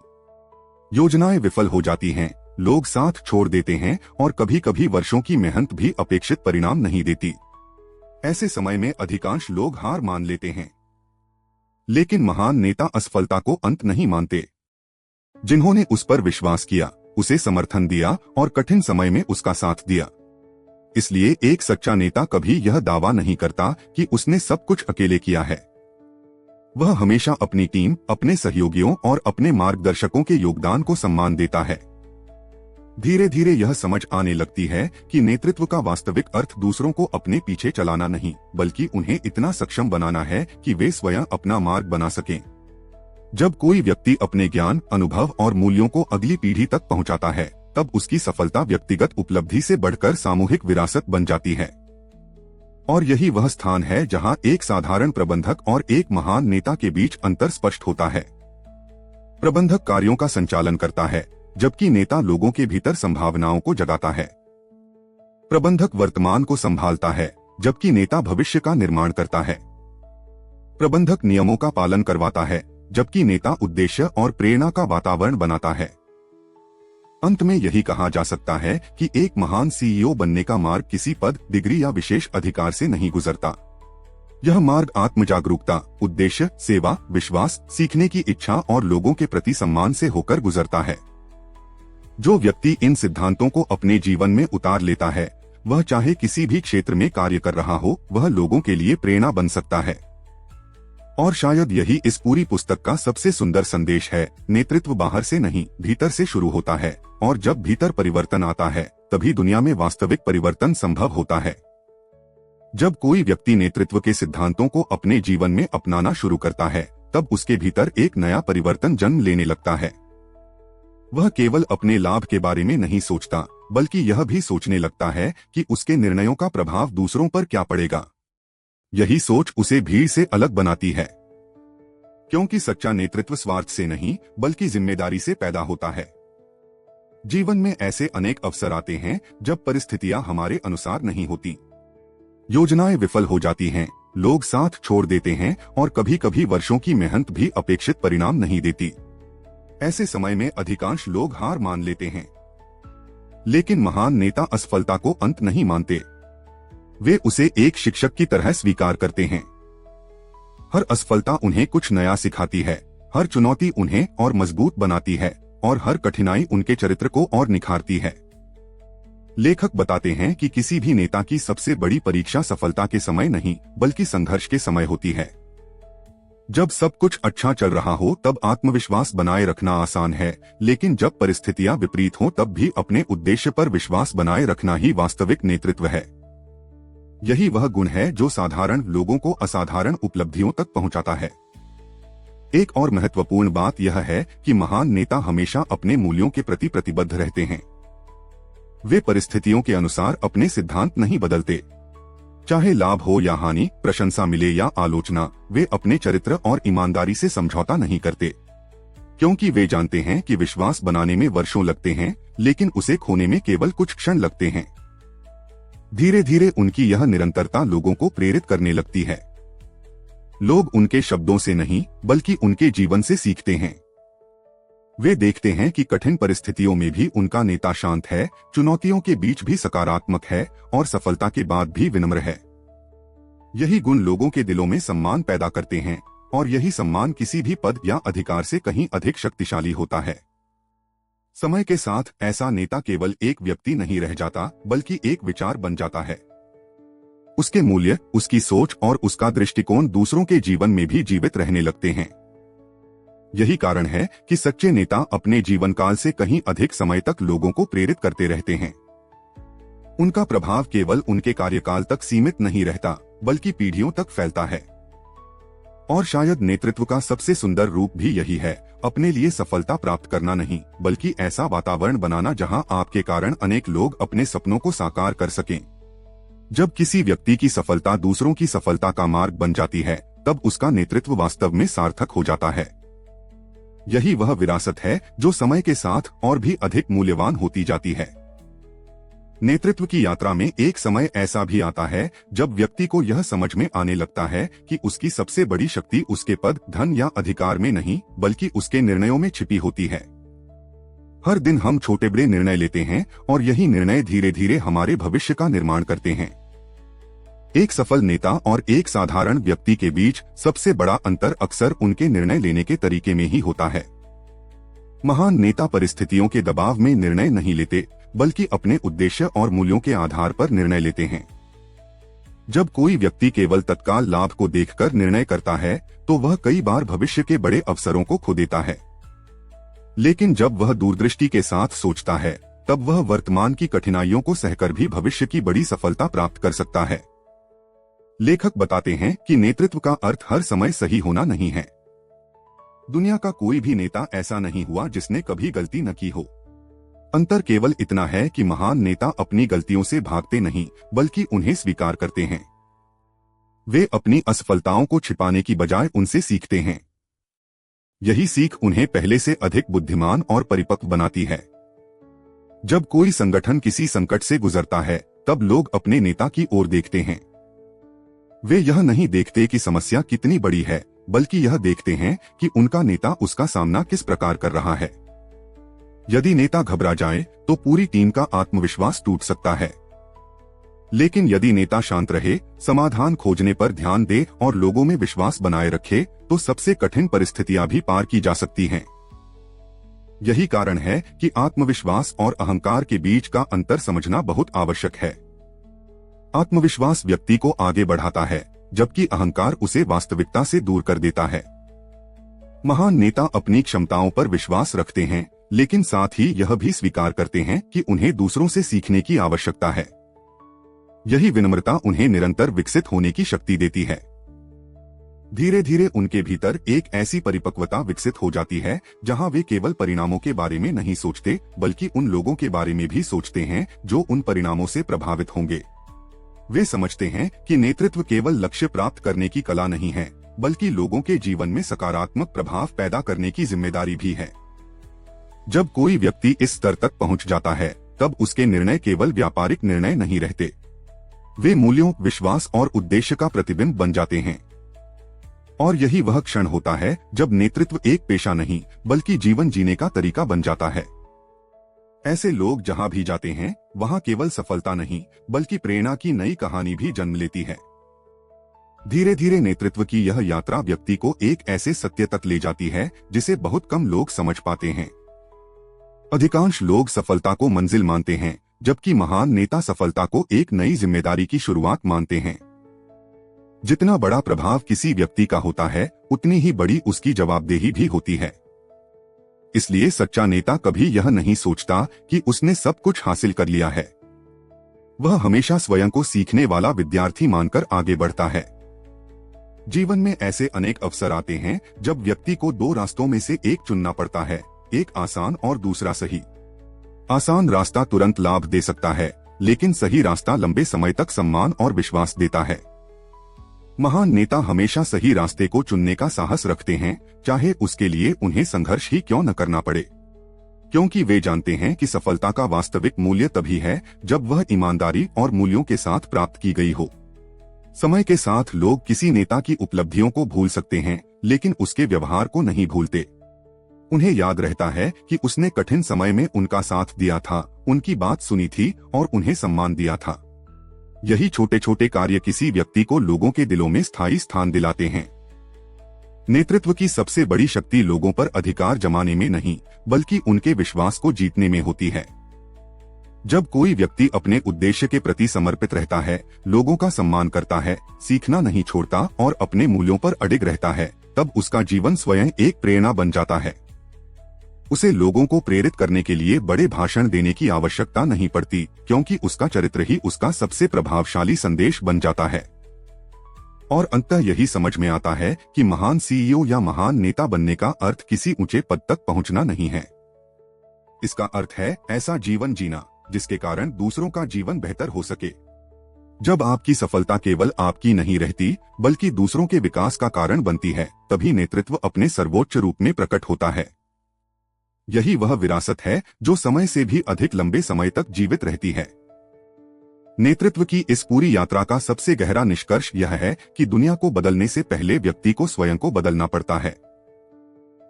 योजनाएं विफल हो जाती हैं, लोग साथ छोड़ देते हैं, और कभी कभी वर्षों की मेहनत भी अपेक्षित परिणाम नहीं देती। ऐसे समय में अधिकांश लोग हार मान लेते हैं। लेकिन महान नेता असफलता को अंत नहीं मानते। जिन्होंने उस पर विश्वास किया, उसे समर्थन दिया और कठिन समय में उसका साथ दिया। इसलिए एक सच्चा नेता कभी यह दावा नहीं करता कि उसने सब कुछ अकेले किया है। वह हमेशा अपनी टीम, अपने सहयोगियों और अपने मार्गदर्शकों के योगदान को सम्मान देता है। धीरे धीरे यह समझ आने लगती है कि नेतृत्व का वास्तविक अर्थ दूसरों को अपने पीछे चलाना नहीं, बल्कि उन्हें इतना सक्षम बनाना है कि वे स्वयं अपना मार्ग बना सकें। जब कोई व्यक्ति अपने ज्ञान, अनुभव और मूल्यों को अगली पीढ़ी तक पहुंचाता है, तब उसकी सफलता व्यक्तिगत उपलब्धि से बढ़कर सामूहिक विरासत बन जाती है। और यही वह स्थान है जहां एक साधारण प्रबंधक और एक महान नेता के बीच अंतर स्पष्ट होता है। प्रबंधक कार्यों का संचालन करता है, जबकि नेता लोगों के भीतर संभावनाओं को जगाता है। प्रबंधक वर्तमान को संभालता है, जबकि नेता भविष्य का निर्माण करता है। प्रबंधक नियमों का पालन करवाता है, जबकि नेता उद्देश्य और प्रेरणा का वातावरण बनाता है। अंत में यही कहा जा सकता है कि एक महान सीईओ बनने का मार्ग किसी पद, डिग्री या विशेष अधिकार से नहीं गुजरता। यह मार्ग आत्मजागरूकता, उद्देश्य, सेवा, विश्वास, सीखने की इच्छा और लोगों के प्रति सम्मान से होकर गुजरता है। जो व्यक्ति इन सिद्धांतों को अपने जीवन में उतार लेता है, वह चाहे किसी भी क्षेत्र में कार्य कर रहा हो, वह लोगों के लिए प्रेरणा बन सकता है। और शायद यही इस पूरी पुस्तक का सबसे सुंदर संदेश है। नेतृत्व बाहर से नहीं, भीतर से शुरू होता है, और जब भीतर परिवर्तन आता है, तभी दुनिया में वास्तविक परिवर्तन संभव होता है। जब कोई व्यक्ति नेतृत्व के सिद्धांतों को अपने जीवन में अपनाना शुरू करता है, तब उसके भीतर एक नया परिवर्तन जन्म लेने लगता है। वह केवल अपने लाभ के बारे में नहीं सोचता, बल्कि यह भी सोचने लगता है कि उसके निर्णयों का प्रभाव दूसरों पर क्या पड़ेगा। यही सोच उसे भीड़ से अलग बनाती है, क्योंकि सच्चा नेतृत्व स्वार्थ से नहीं, बल्कि जिम्मेदारी से पैदा होता है। जीवन में ऐसे अनेक अवसर आते हैं जब परिस्थितियां हमारे अनुसार नहीं होती, योजनाएं विफल हो जाती हैं, लोग साथ छोड़ देते हैं, और कभी कभी वर्षों की मेहनत भी अपेक्षित परिणाम नहीं देती। ऐसे समय में अधिकांश लोग हार मान लेते हैं। लेकिन महान नेता असफलता को अंत नहीं मानते। वे उसे एक शिक्षक की तरह स्वीकार करते हैं। हर असफलता उन्हें कुछ नया सिखाती है, हर चुनौती उन्हें और मजबूत बनाती है, और हर कठिनाई उनके चरित्र को और निखारती है। लेखक बताते हैं कि किसी भी नेता की सबसे बड़ी परीक्षा सफलता के समय नहीं, बल्कि संघर्ष के समय होती है। जब सब कुछ अच्छा चल रहा हो तब आत्मविश्वास बनाए रखना आसान है, लेकिन जब परिस्थितियां विपरीत हों तब भी अपने उद्देश्य पर विश्वास बनाए रखना ही वास्तविक नेतृत्व है। यही वह गुण है जो साधारण लोगों को असाधारण उपलब्धियों तक पहुंचाता है। एक और महत्वपूर्ण बात यह है कि महान नेता हमेशा अपने मूल्यों के प्रति प्रतिबद्ध रहते हैं। वे परिस्थितियों के अनुसार अपने सिद्धांत नहीं बदलते। चाहे लाभ हो या हानि, प्रशंसा मिले या आलोचना, वे अपने चरित्र और ईमानदारी से समझौता नहीं करते, क्योंकि वे जानते हैं कि विश्वास बनाने में वर्षों लगते हैं, लेकिन उसे खोने में केवल कुछ क्षण लगते हैं। धीरे धीरे उनकी यह निरंतरता लोगों को प्रेरित करने लगती है। लोग उनके शब्दों से नहीं, बल्कि उनके जीवन से सीखते हैं। वे देखते हैं कि कठिन परिस्थितियों में भी उनका नेता शांत है, चुनौतियों के बीच भी सकारात्मक है, और सफलता के बाद भी विनम्र है। यही गुण लोगों के दिलों में सम्मान पैदा करते हैं, और यही सम्मान किसी भी पद या अधिकार से कहीं अधिक शक्तिशाली होता है। समय के साथ ऐसा नेता केवल एक व्यक्ति नहीं रह जाता, बल्कि एक विचार बन जाता है। उसके मूल्य, उसकी सोच और उसका दृष्टिकोण दूसरों के जीवन में भी जीवित रहने लगते हैं। यही कारण है कि सच्चे नेता अपने जीवन काल से कहीं अधिक समय तक लोगों को प्रेरित करते रहते हैं। उनका प्रभाव केवल उनके कार्यकाल तक सीमित नहीं रहता, बल्कि पीढ़ियों तक फैलता है। और शायद नेतृत्व का सबसे सुंदर रूप भी यही है, अपने लिए सफलता प्राप्त करना नहीं, बल्कि ऐसा वातावरण बनाना जहां आपके कारण अनेक लोग अपने सपनों को साकार कर सकें। जब किसी व्यक्ति की सफलता दूसरों की सफलता का मार्ग बन जाती है, तब उसका नेतृत्व वास्तव में सार्थक हो जाता है। यही वह विरासत है जो समय के साथ और भी अधिक मूल्यवान होती जाती है। नेतृत्व की यात्रा में एक समय ऐसा भी आता है जब व्यक्ति को यह समझ में आने लगता है कि उसकी सबसे बड़ी शक्ति उसके पद, धन या अधिकार में नहीं, बल्कि उसके निर्णयों में छिपी होती है। हर दिन हम छोटे बड़े निर्णय लेते हैं और यही निर्णय धीरे धीरे हमारे भविष्य का निर्माण करते हैं। एक सफल नेता और एक साधारण व्यक्ति के बीच सबसे बड़ा अंतर अक्सर उनके निर्णय लेने के तरीके में ही होता है। महान नेता परिस्थितियों के दबाव में निर्णय नहीं लेते, बल्कि अपने उद्देश्य और मूल्यों के आधार पर निर्णय लेते हैं। जब कोई व्यक्ति केवल तत्काल लाभ को देखकर निर्णय करता है, तो वह कई बार भविष्य के बड़े अवसरों को खो देता है। लेकिन जब वह दूरदृष्टि के साथ सोचता है, तब वह वर्तमान की कठिनाइयों को सहकर भी भविष्य की बड़ी सफलता प्राप्त कर सकता है। लेखक बताते हैं कि नेतृत्व का अर्थ हर समय सही होना नहीं है। दुनिया का कोई भी नेता ऐसा नहीं हुआ जिसने कभी गलती न की हो। अंतर केवल इतना है कि महान नेता अपनी गलतियों से भागते नहीं, बल्कि उन्हें स्वीकार करते हैं। वे अपनी असफलताओं को छिपाने की बजाय उनसे सीखते हैं। यही सीख उन्हें पहले से अधिक बुद्धिमान और परिपक्व बनाती है। जब कोई संगठन किसी संकट से गुजरता है, तब लोग अपने नेता की ओर देखते हैं। वे यह नहीं देखते कि समस्या कितनी बड़ी है, बल्कि यह देखते हैं कि उनका नेता उसका सामना किस प्रकार कर रहा है। यदि नेता घबरा जाए तो पूरी टीम का आत्मविश्वास टूट सकता है। लेकिन यदि नेता शांत रहे, समाधान खोजने पर ध्यान दे और लोगों में विश्वास बनाए रखे, तो सबसे कठिन परिस्थितियां भी पार की जा सकती हैं। यही कारण है कि आत्मविश्वास और अहंकार के बीच का अंतर समझना बहुत आवश्यक है। आत्मविश्वास व्यक्ति को आगे बढ़ाता है, जबकि अहंकार उसे वास्तविकता से दूर कर देता है। महान नेता अपनी क्षमताओं पर विश्वास रखते हैं, लेकिन साथ ही यह भी स्वीकार करते हैं कि उन्हें दूसरों से सीखने की आवश्यकता है। यही विनम्रता उन्हें निरंतर विकसित होने की शक्ति देती है। धीरे धीरे उनके भीतर एक ऐसी परिपक्वता विकसित हो जाती है जहां वे केवल परिणामों के बारे में नहीं सोचते, बल्कि उन लोगों के बारे में भी सोचते हैं जो उन परिणामों से प्रभावित होंगे। वे समझते हैं कि नेतृत्व केवल लक्ष्य प्राप्त करने की कला नहीं है, बल्कि लोगों के जीवन में सकारात्मक प्रभाव पैदा करने की जिम्मेदारी भी है। जब कोई व्यक्ति इस स्तर तक पहुंच जाता है, तब उसके निर्णय केवल व्यापारिक निर्णय नहीं रहते। वे मूल्यों, विश्वास और उद्देश्य का प्रतिबिंब बन जाते हैं। और यही वह क्षण होता है जब नेतृत्व एक पेशा नहीं, बल्कि जीवन जीने का तरीका बन जाता है। ऐसे लोग जहां भी जाते हैं, वहां केवल सफलता नहीं, बल्कि प्रेरणा की नई कहानी भी जन्म लेती है। धीरे धीरे नेतृत्व की यह यात्रा व्यक्ति को एक ऐसे सत्य तक ले जाती है जिसे बहुत कम लोग समझ पाते हैं। अधिकांश लोग सफलता को मंजिल मानते हैं, जबकि महान नेता सफलता को एक नई जिम्मेदारी की शुरुआत मानते हैं। जितना बड़ा प्रभाव किसी व्यक्ति का होता है, उतनी ही बड़ी उसकी जवाबदेही भी होती है। इसलिए सच्चा नेता कभी यह नहीं सोचता कि उसने सब कुछ हासिल कर लिया है। वह हमेशा स्वयं को सीखने वाला विद्यार्थी मानकर आगे बढ़ता है। जीवन में ऐसे अनेक अवसर आते हैं जब व्यक्ति को दो रास्तों में से एक चुनना पड़ता है, एक आसान और दूसरा सही। आसान रास्ता तुरंत लाभ दे सकता है, लेकिन सही रास्ता लंबे समय तक सम्मान और विश्वास देता है। महान नेता हमेशा सही रास्ते को चुनने का साहस रखते हैं, चाहे उसके लिए उन्हें संघर्ष ही क्यों न करना पड़े, क्योंकि वे जानते हैं कि सफलता का वास्तविक मूल्य तभी है जब वह ईमानदारी और मूल्यों के साथ प्राप्त की गई हो। समय के साथ लोग किसी नेता की उपलब्धियों को भूल सकते हैं, लेकिन उसके व्यवहार को नहीं भूलते। उन्हें याद रहता है कि उसने कठिन समय में उनका साथ दिया था, उनकी बात सुनी थी और उन्हें सम्मान दिया था। यही छोटे छोटे कार्य किसी व्यक्ति को लोगों के दिलों में स्थायी स्थान दिलाते हैं। नेतृत्व की सबसे बड़ी शक्ति लोगों पर अधिकार जमाने में नहीं, बल्कि उनके विश्वास को जीतने में होती है। जब कोई व्यक्ति अपने उद्देश्य के प्रति समर्पित रहता है, लोगों का सम्मान करता है, सीखना नहीं छोड़ता और अपने मूल्यों पर अडिग रहता है, तब उसका जीवन स्वयं एक प्रेरणा बन जाता है। उसे लोगों को प्रेरित करने के लिए बड़े भाषण देने की आवश्यकता नहीं पड़ती, क्योंकि उसका चरित्र ही उसका सबसे प्रभावशाली संदेश बन जाता है। और अंततः यही समझ में आता है कि महान सीईओ या महान नेता बनने का अर्थ किसी ऊंचे पद तक पहुंचना नहीं है। इसका अर्थ है ऐसा जीवन जीना जिसके कारण दूसरों का जीवन बेहतर हो सके। जब आपकी सफलता केवल आपकी नहीं रहती बल्कि दूसरों के विकास का कारण बनती है, तभी नेतृत्व अपने सर्वोच्च रूप में प्रकट होता है। यही वह विरासत है जो समय से भी अधिक लंबे समय तक जीवित रहती है। नेतृत्व की इस पूरी यात्रा का सबसे गहरा निष्कर्ष यह है कि दुनिया को बदलने से पहले व्यक्ति को स्वयं को बदलना पड़ता है।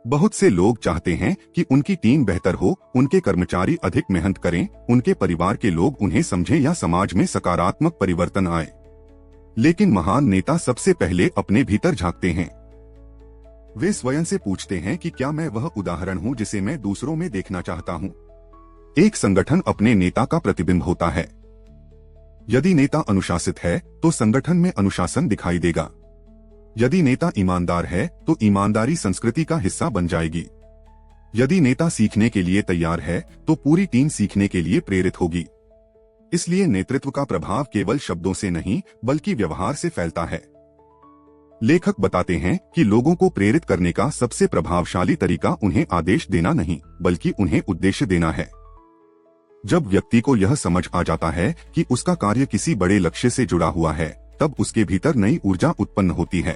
बहुत से लोग चाहते हैं कि उनकी टीम बेहतर हो, उनके कर्मचारी अधिक मेहनत करें, उनके परिवार के लोग उन्हें समझें या समाज में सकारात्मक परिवर्तन आए। लेकिन महान नेता सबसे पहले अपने भीतर झांकते हैं। वे स्वयं से पूछते हैं कि क्या मैं वह उदाहरण हूं जिसे मैं दूसरों में देखना चाहता हूं। एक संगठन अपने नेता का प्रतिबिंब होता है। यदि नेता अनुशासित है तो संगठन में अनुशासन दिखाई देगा। यदि नेता ईमानदार है तो ईमानदारी संस्कृति का हिस्सा बन जाएगी। यदि नेता सीखने के लिए तैयार है तो पूरी टीम सीखने के लिए प्रेरित होगी। इसलिए नेतृत्व का प्रभाव केवल शब्दों से नहीं बल्कि व्यवहार से फैलता है। लेखक बताते हैं कि लोगों को प्रेरित करने का सबसे प्रभावशाली तरीका उन्हें आदेश देना नहीं बल्कि उन्हें उद्देश्य देना है। जब व्यक्ति को यह समझ आ जाता है कि उसका कार्य किसी बड़े लक्ष्य से जुड़ा हुआ है, तब उसके भीतर नई ऊर्जा उत्पन्न होती है।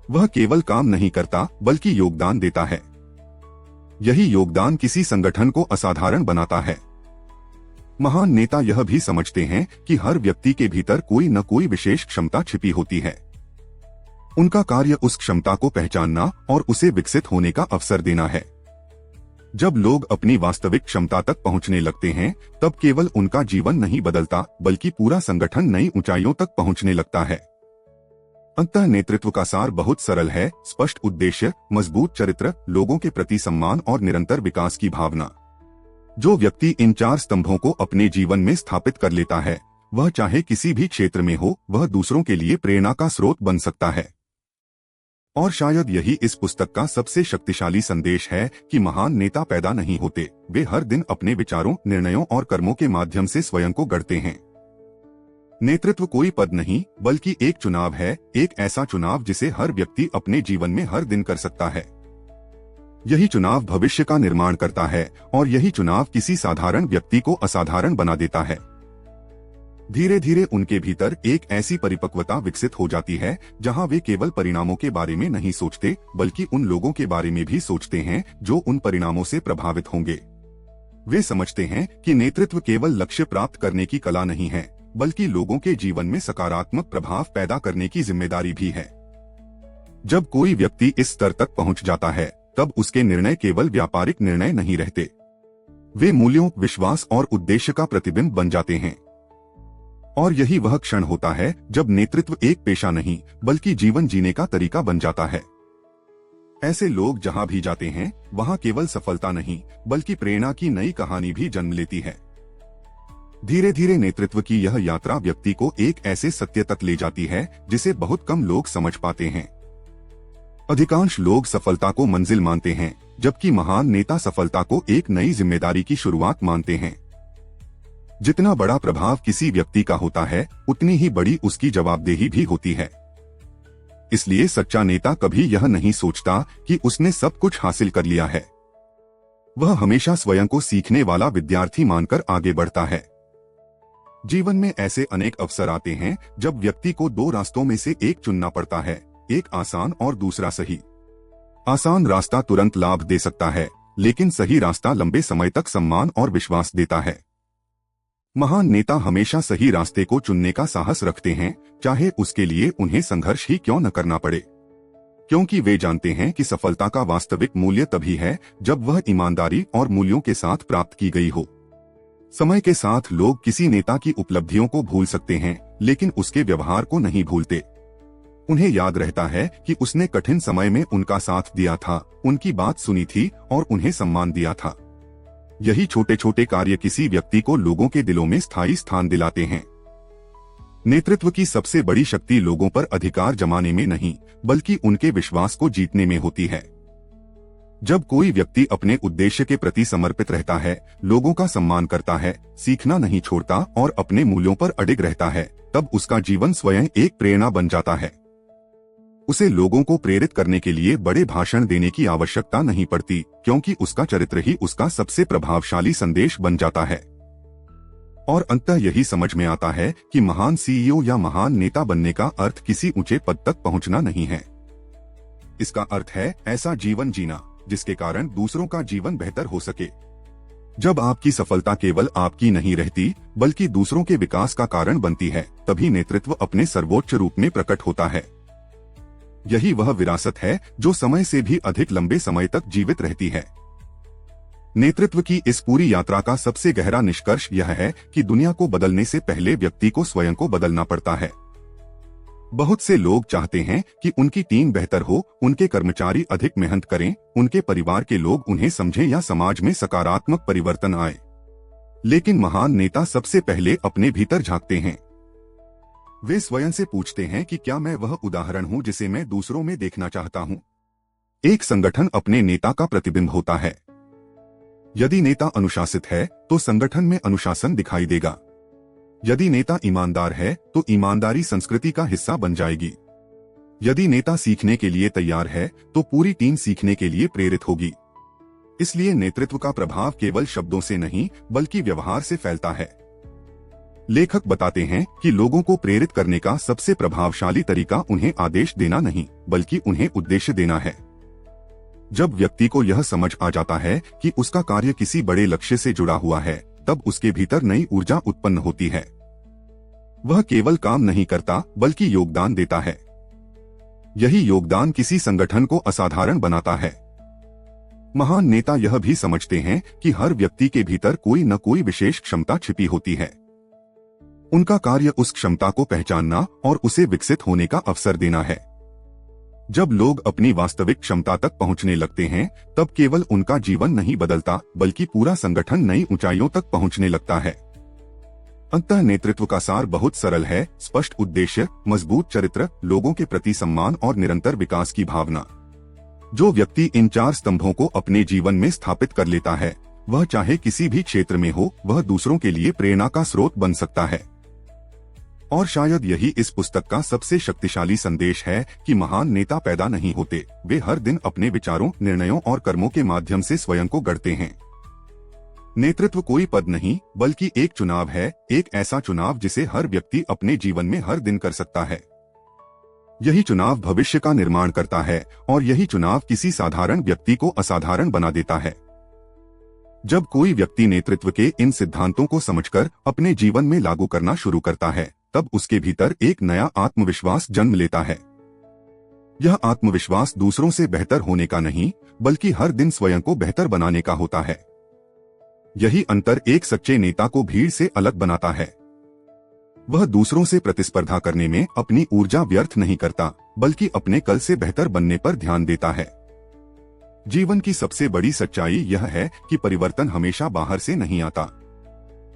वह केवल काम नहीं करता बल्कि योगदान देता है। यही योगदान किसी संगठन को असाधारण बनाता है। महान नेता यह भी समझते हैं कि हर व्यक्ति के भीतर कोई न कोई विशेष क्षमता छिपी होती है। उनका कार्य उस क्षमता को पहचानना और उसे विकसित होने का अवसर देना है। जब लोग अपनी वास्तविक क्षमता तक पहुंचने लगते हैं, तब केवल उनका जीवन नहीं बदलता बल्कि पूरा संगठन नई ऊंचाइयों तक पहुंचने लगता है। अंततः नेतृत्व का सार बहुत सरल है: स्पष्ट उद्देश्य, मजबूत चरित्र, लोगों के प्रति सम्मान और निरंतर विकास की भावना। जो व्यक्ति इन 4 स्तंभों को अपने जीवन में स्थापित कर लेता है, वह चाहे किसी भी क्षेत्र में हो, वह दूसरों के लिए प्रेरणा का स्रोत बन सकता है। और शायद यही इस पुस्तक का सबसे शक्तिशाली संदेश है कि महान नेता पैदा नहीं होते, वे हर दिन अपने विचारों, निर्णयों और कर्मों के माध्यम से स्वयं को गढ़ते हैं। नेतृत्व कोई पद नहीं बल्कि एक चुनाव है, एक ऐसा चुनाव जिसे हर व्यक्ति अपने जीवन में हर दिन कर सकता है। यही चुनाव भविष्य का निर्माण करता है और यही चुनाव किसी साधारण व्यक्ति को असाधारण बना देता है। धीरे धीरे उनके भीतर एक ऐसी परिपक्वता विकसित हो जाती है जहां वे केवल परिणामों के बारे में नहीं सोचते बल्कि उन लोगों के बारे में भी सोचते हैं जो उन परिणामों से प्रभावित होंगे। वे समझते हैं कि नेतृत्व केवल लक्ष्य प्राप्त करने की कला नहीं है बल्कि लोगों के जीवन में सकारात्मक प्रभाव पैदा करने की जिम्मेदारी भी है। जब कोई व्यक्ति इस स्तर तक पहुंच जाता है, तब उसके निर्णय केवल व्यापारिक निर्णय नहीं रहते। वे मूल्यों, विश्वास और उद्देश्य का प्रतिबिंब बन जाते हैं। और यही वह क्षण होता है जब नेतृत्व एक पेशा नहीं बल्कि जीवन जीने का तरीका बन जाता है। ऐसे लोग जहां भी जाते हैं, वहां केवल सफलता नहीं बल्कि प्रेरणा की नई कहानी भी जन्म लेती है। धीरे धीरे नेतृत्व की यह यात्रा व्यक्ति को एक ऐसे सत्य तक ले जाती है जिसे बहुत कम लोग समझ पाते हैं। अधिकांश लोग सफलता को मंजिल मानते हैं, जबकि महान नेता सफलता को एक नई जिम्मेदारी की शुरुआत मानते हैं। जितना बड़ा प्रभाव किसी व्यक्ति का होता है, उतनी ही बड़ी उसकी जवाबदेही भी होती है। इसलिए सच्चा नेता कभी यह नहीं सोचता कि उसने सब कुछ हासिल कर लिया है। वह हमेशा स्वयं को सीखने वाला विद्यार्थी मानकर आगे बढ़ता है। जीवन में ऐसे अनेक अवसर आते हैं जब व्यक्ति को 2 रास्तों में से एक चुनना पड़ता है, एक आसान और दूसरा सही। आसान रास्ता तुरंत लाभ दे सकता है, लेकिन सही रास्ता लंबे समय तक सम्मान और विश्वास देता है। महान नेता हमेशा सही रास्ते को चुनने का साहस रखते हैं, चाहे उसके लिए उन्हें संघर्ष ही क्यों न करना पड़े, क्योंकि वे जानते हैं कि सफलता का वास्तविक मूल्य तभी है जब वह ईमानदारी और मूल्यों के साथ प्राप्त की गई हो। समय के साथ लोग किसी नेता की उपलब्धियों को भूल सकते हैं, लेकिन उसके व्यवहार को नहीं भूलते। उन्हें याद रहता है कि उसने कठिन समय में उनका साथ दिया था, उनकी बात सुनी थी और उन्हें सम्मान दिया था। यही छोटे छोटे कार्य किसी व्यक्ति को लोगों के दिलों में स्थायी स्थान दिलाते हैं। नेतृत्व की सबसे बड़ी शक्ति लोगों पर अधिकार जमाने में नहीं, बल्कि उनके विश्वास को जीतने में होती है। जब कोई व्यक्ति अपने उद्देश्य के प्रति समर्पित रहता है, लोगों का सम्मान करता है, सीखना नहीं छोड़ता और अपने मूल्यों पर अडिग रहता है, तब उसका जीवन स्वयं एक प्रेरणा बन जाता है। उसे लोगों को प्रेरित करने के लिए बड़े भाषण देने की आवश्यकता नहीं पड़ती, क्योंकि उसका चरित्र ही उसका सबसे प्रभावशाली संदेश बन जाता है। और अंततः यही समझ में आता है कि महान सीईओ या महान नेता बनने का अर्थ किसी ऊंचे पद तक पहुंचना नहीं है। इसका अर्थ है ऐसा जीवन जीना जिसके कारण दूसरों का जीवन बेहतर हो सके। जब आपकी सफलता केवल आपकी नहीं रहती, बल्कि दूसरों के विकास का कारण बनती है, तभी नेतृत्व अपने सर्वोच्च रूप में प्रकट होता है। यही वह विरासत है जो समय से भी अधिक लंबे समय तक जीवित रहती है। नेतृत्व की इस पूरी यात्रा का सबसे गहरा निष्कर्ष यह है कि दुनिया को बदलने से पहले व्यक्ति को स्वयं को बदलना पड़ता है। बहुत से लोग चाहते हैं कि उनकी टीम बेहतर हो, उनके कर्मचारी अधिक मेहनत करें, उनके परिवार के लोग उन्हें समझें या समाज में सकारात्मक परिवर्तन आए। लेकिन महान नेता सबसे पहले अपने भीतर झांकते हैं। वे स्वयं से पूछते हैं कि क्या मैं वह उदाहरण हूं जिसे मैं दूसरों में देखना चाहता हूं। एक संगठन अपने नेता का प्रतिबिंब होता है। यदि नेता अनुशासित है तो संगठन में अनुशासन दिखाई देगा। यदि नेता ईमानदार है तो ईमानदारी संस्कृति का हिस्सा बन जाएगी। यदि नेता सीखने के लिए तैयार है तो पूरी टीम सीखने के लिए प्रेरित होगी। इसलिए नेतृत्व का प्रभाव केवल शब्दों से नहीं, बल्कि व्यवहार से फैलता है। लेखक बताते हैं कि लोगों को प्रेरित करने का सबसे प्रभावशाली तरीका उन्हें आदेश देना नहीं, बल्कि उन्हें उद्देश्य देना है। जब व्यक्ति को यह समझ आ जाता है कि उसका कार्य किसी बड़े लक्ष्य से जुड़ा हुआ है, तब उसके भीतर नई ऊर्जा उत्पन्न होती है। वह केवल काम नहीं करता, बल्कि योगदान देता है। यही योगदान किसी संगठन को असाधारण बनाता है। महान नेता यह भी समझते हैं कि हर व्यक्ति के भीतर कोई न कोई विशेष क्षमता छिपी होती है। उनका कार्य उस क्षमता को पहचानना और उसे विकसित होने का अवसर देना है। जब लोग अपनी वास्तविक क्षमता तक पहुंचने लगते हैं, तब केवल उनका जीवन नहीं बदलता, बल्कि पूरा संगठन नई ऊंचाइयों तक पहुंचने लगता है। अंततः नेतृत्व का सार बहुत सरल है: स्पष्ट उद्देश्य, मजबूत चरित्र, लोगों के प्रति सम्मान और निरंतर विकास की भावना। जो व्यक्ति इन 4 स्तंभों को अपने जीवन में स्थापित कर लेता है, वह चाहे किसी भी क्षेत्र में हो, वह दूसरों के लिए प्रेरणा का स्रोत बन सकता है। और शायद यही इस पुस्तक का सबसे शक्तिशाली संदेश है कि महान नेता पैदा नहीं होते, वे हर दिन अपने विचारों, निर्णयों और कर्मों के माध्यम से स्वयं को गढ़ते हैं। नेतृत्व कोई पद नहीं, बल्कि एक चुनाव है, एक ऐसा चुनाव जिसे हर व्यक्ति अपने जीवन में हर दिन कर सकता है। यही चुनाव भविष्य का निर्माण करता है, और यही चुनाव किसी साधारण व्यक्ति को असाधारण बना देता है। जब कोई व्यक्ति नेतृत्व के इन सिद्धांतों को समझकर अपने जीवन में लागू करना शुरू करता है, तब उसके भीतर एक नया आत्मविश्वास जन्म लेता है। यह आत्मविश्वास दूसरों से बेहतर होने का नहीं, बल्कि हर दिन स्वयं को बेहतर बनाने का होता है। यही अंतर एक सच्चे नेता को भीड़ से अलग बनाता है। वह दूसरों से प्रतिस्पर्धा करने में अपनी ऊर्जा व्यर्थ नहीं करता, बल्कि अपने कल से बेहतर बनने पर ध्यान देता है। जीवन की सबसे बड़ी सच्चाई यह है कि परिवर्तन हमेशा बाहर से नहीं आता।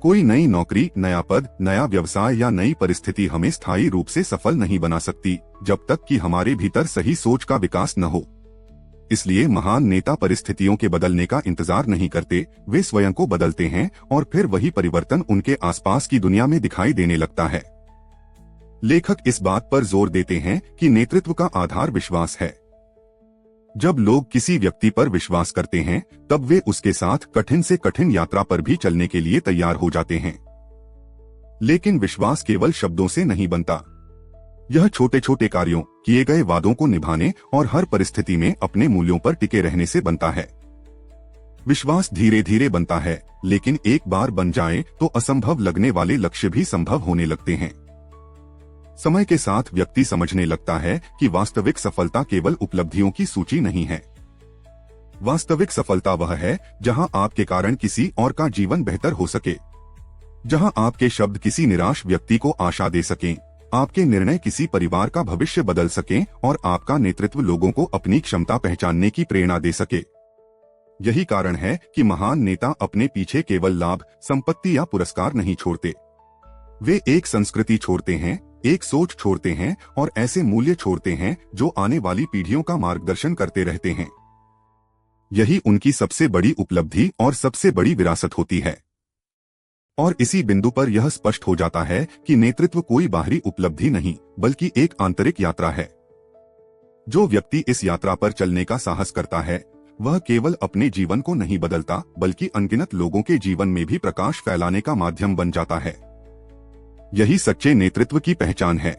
कोई नई नौकरी, नया पद, नया व्यवसाय या नई परिस्थिति हमें स्थायी रूप से सफल नहीं बना सकती, जब तक कि हमारे भीतर सही सोच का विकास न हो। इसलिए महान नेता परिस्थितियों के बदलने का इंतजार नहीं करते, वे स्वयं को बदलते हैं और फिर वही परिवर्तन उनके आसपास की दुनिया में दिखाई देने लगता है। लेखक इस बात पर जोर देते हैं कि नेतृत्व का आधार विश्वास है। जब लोग किसी व्यक्ति पर विश्वास करते हैं, तब वे उसके साथ कठिन से कठिन यात्रा पर भी चलने के लिए तैयार हो जाते हैं। लेकिन विश्वास केवल शब्दों से नहीं बनता। यह छोटे छोटे कार्यों, किए गए वादों को निभाने और हर परिस्थिति में अपने मूल्यों पर टिके रहने से बनता है। विश्वास धीरे धीरे बनता है, लेकिन एक बार बन जाए तो असंभव लगने वाले लक्ष्य भी संभव होने लगते हैं। समय के साथ व्यक्ति समझने लगता है कि वास्तविक सफलता केवल उपलब्धियों की सूची नहीं है। वास्तविक सफलता वह है जहां आपके कारण किसी और का जीवन बेहतर हो सके, जहां आपके शब्द किसी निराश व्यक्ति को आशा दे सकें, आपके निर्णय किसी परिवार का भविष्य बदल सकें और आपका नेतृत्व लोगों को अपनी क्षमता पहचानने की प्रेरणा दे सके। यही कारण है कि महान नेता अपने पीछे केवल लाभ, संपत्ति या पुरस्कार नहीं छोड़ते। वे एक संस्कृति छोड़ते हैं, एक सोच छोड़ते हैं और ऐसे मूल्य छोड़ते हैं जो आने वाली पीढ़ियों का मार्गदर्शन करते रहते हैं। यही उनकी सबसे बड़ी उपलब्धि और सबसे बड़ी विरासत होती है। और इसी बिंदु पर यह स्पष्ट हो जाता है कि नेतृत्व कोई बाहरी उपलब्धि नहीं, बल्कि एक आंतरिक यात्रा है। जो व्यक्ति इस यात्रा पर चलने का साहस करता है, वह केवल अपने जीवन को नहीं बदलता, बल्कि अनगिनत लोगों के जीवन में भी प्रकाश फैलाने का माध्यम बन जाता है। यही सच्चे नेतृत्व की पहचान है।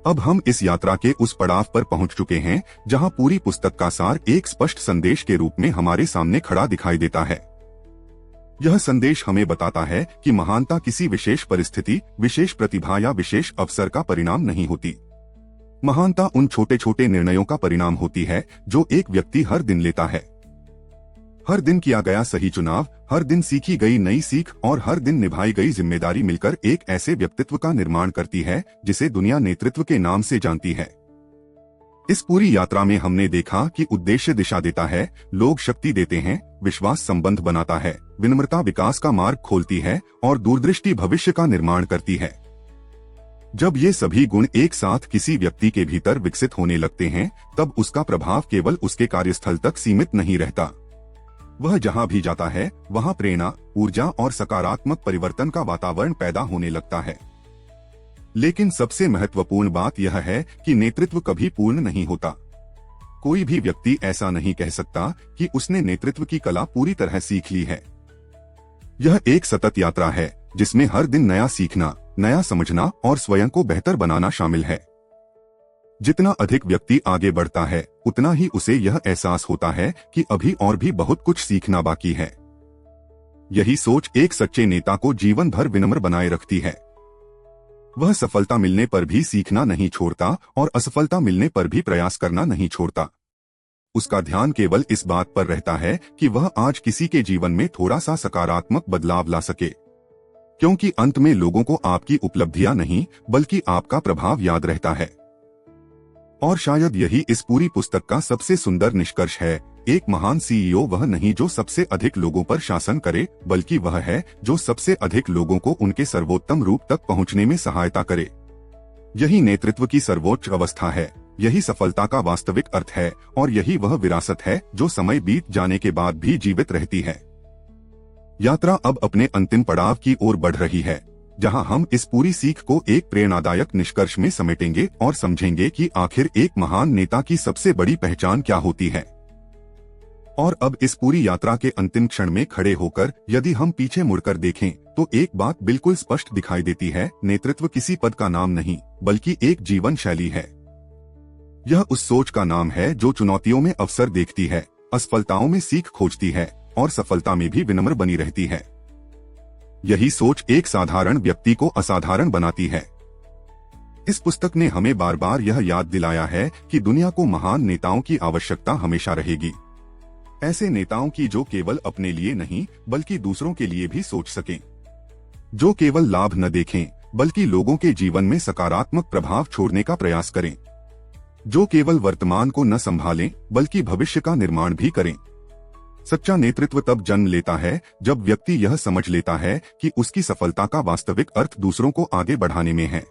अब हम इस यात्रा के उस पड़ाव पर पहुंच चुके हैं जहां पूरी पुस्तक का सार एक स्पष्ट संदेश के रूप में हमारे सामने खड़ा दिखाई देता है। यह संदेश हमें बताता है कि महानता किसी विशेष परिस्थिति, विशेष प्रतिभा या विशेष अवसर का परिणाम नहीं होती। महानता उन छोटे छोटे निर्णयों का परिणाम होती है जो एक व्यक्ति हर दिन लेता है। हर दिन किया गया सही चुनाव, हर दिन सीखी गई नई सीख और हर दिन निभाई गई जिम्मेदारी मिलकर एक ऐसे व्यक्तित्व का निर्माण करती है जिसे दुनिया नेतृत्व के नाम से जानती है। इस पूरी यात्रा में हमने देखा कि उद्देश्य दिशा देता है, लोग शक्ति देते हैं, विश्वास संबंध बनाता है, विनम्रता विकास का मार्ग खोलती है और दूरदृष्टि भविष्य का निर्माण करती है। जब ये सभी गुण एक साथ किसी व्यक्ति के भीतर विकसित होने लगते हैं, तब उसका प्रभाव केवल उसके कार्यस्थल तक सीमित नहीं रहता। वह जहां भी जाता है, वहां प्रेरणा, ऊर्जा और सकारात्मक परिवर्तन का वातावरण पैदा होने लगता है। लेकिन सबसे महत्वपूर्ण बात यह है कि नेतृत्व कभी पूर्ण नहीं होता। कोई भी व्यक्ति ऐसा नहीं कह सकता कि उसने नेतृत्व की कला पूरी तरह सीख ली है। यह एक सतत यात्रा है जिसमें हर दिन नया सीखना, नया समझना और स्वयं को बेहतर बनाना शामिल है। जितना अधिक व्यक्ति आगे बढ़ता है, उतना ही उसे यह एहसास होता है कि अभी और भी बहुत कुछ सीखना बाकी है। यही सोच एक सच्चे नेता को जीवन भर विनम्र बनाए रखती है। वह सफलता मिलने पर भी सीखना नहीं छोड़ता और असफलता मिलने पर भी प्रयास करना नहीं छोड़ता। उसका ध्यान केवल इस बात पर रहता है कि वह आज किसी के जीवन में थोड़ा सा सकारात्मक बदलाव ला सके, क्योंकि अंत में लोगों को आपकी उपलब्धियां नहीं, बल्कि आपका प्रभाव याद रहता है। और शायद यही इस पूरी पुस्तक का सबसे सुंदर निष्कर्ष है। एक महान सीईओ वह नहीं जो सबसे अधिक लोगों पर शासन करे, बल्कि वह है जो सबसे अधिक लोगों को उनके सर्वोत्तम रूप तक पहुंचने में सहायता करे। यही नेतृत्व की सर्वोच्च अवस्था है, यही सफलता का वास्तविक अर्थ है और यही वह विरासत है जो समय बीत जाने के बाद भी जीवित रहती है। यात्रा अब अपने अंतिम पड़ाव की ओर बढ़ रही है, जहां हम इस पूरी सीख को एक प्रेरणादायक निष्कर्ष में समेटेंगे और समझेंगे कि आखिर एक महान नेता की सबसे बड़ी पहचान क्या होती है। और अब इस पूरी यात्रा के अंतिम क्षण में खड़े होकर यदि हम पीछे मुड़कर देखें तो एक बात बिल्कुल स्पष्ट दिखाई देती है, नेतृत्व किसी पद का नाम नहीं, बल्कि एक जीवन शैली है। यह उस सोच का नाम है जो चुनौतियों में अवसर देखती है, असफलताओं में सीख खोजती है और सफलता में भी विनम्र बनी रहती है। यही सोच एक साधारण व्यक्ति को असाधारण बनाती है। इस पुस्तक ने हमें बार बार यह याद दिलाया है कि दुनिया को महान नेताओं की आवश्यकता हमेशा रहेगी। ऐसे नेताओं की जो केवल अपने लिए नहीं, बल्कि दूसरों के लिए भी सोच सकें, जो केवल लाभ न देखें, बल्कि लोगों के जीवन में सकारात्मक प्रभाव छोड़ने का प्रयास करें, जो केवल वर्तमान को न संभालें, बल्कि भविष्य का निर्माण भी करें। सच्चा नेतृत्व तब जन्म लेता है जब व्यक्ति यह समझ लेता है कि उसकी सफलता का वास्तविक अर्थ दूसरों को आगे बढ़ाने में है।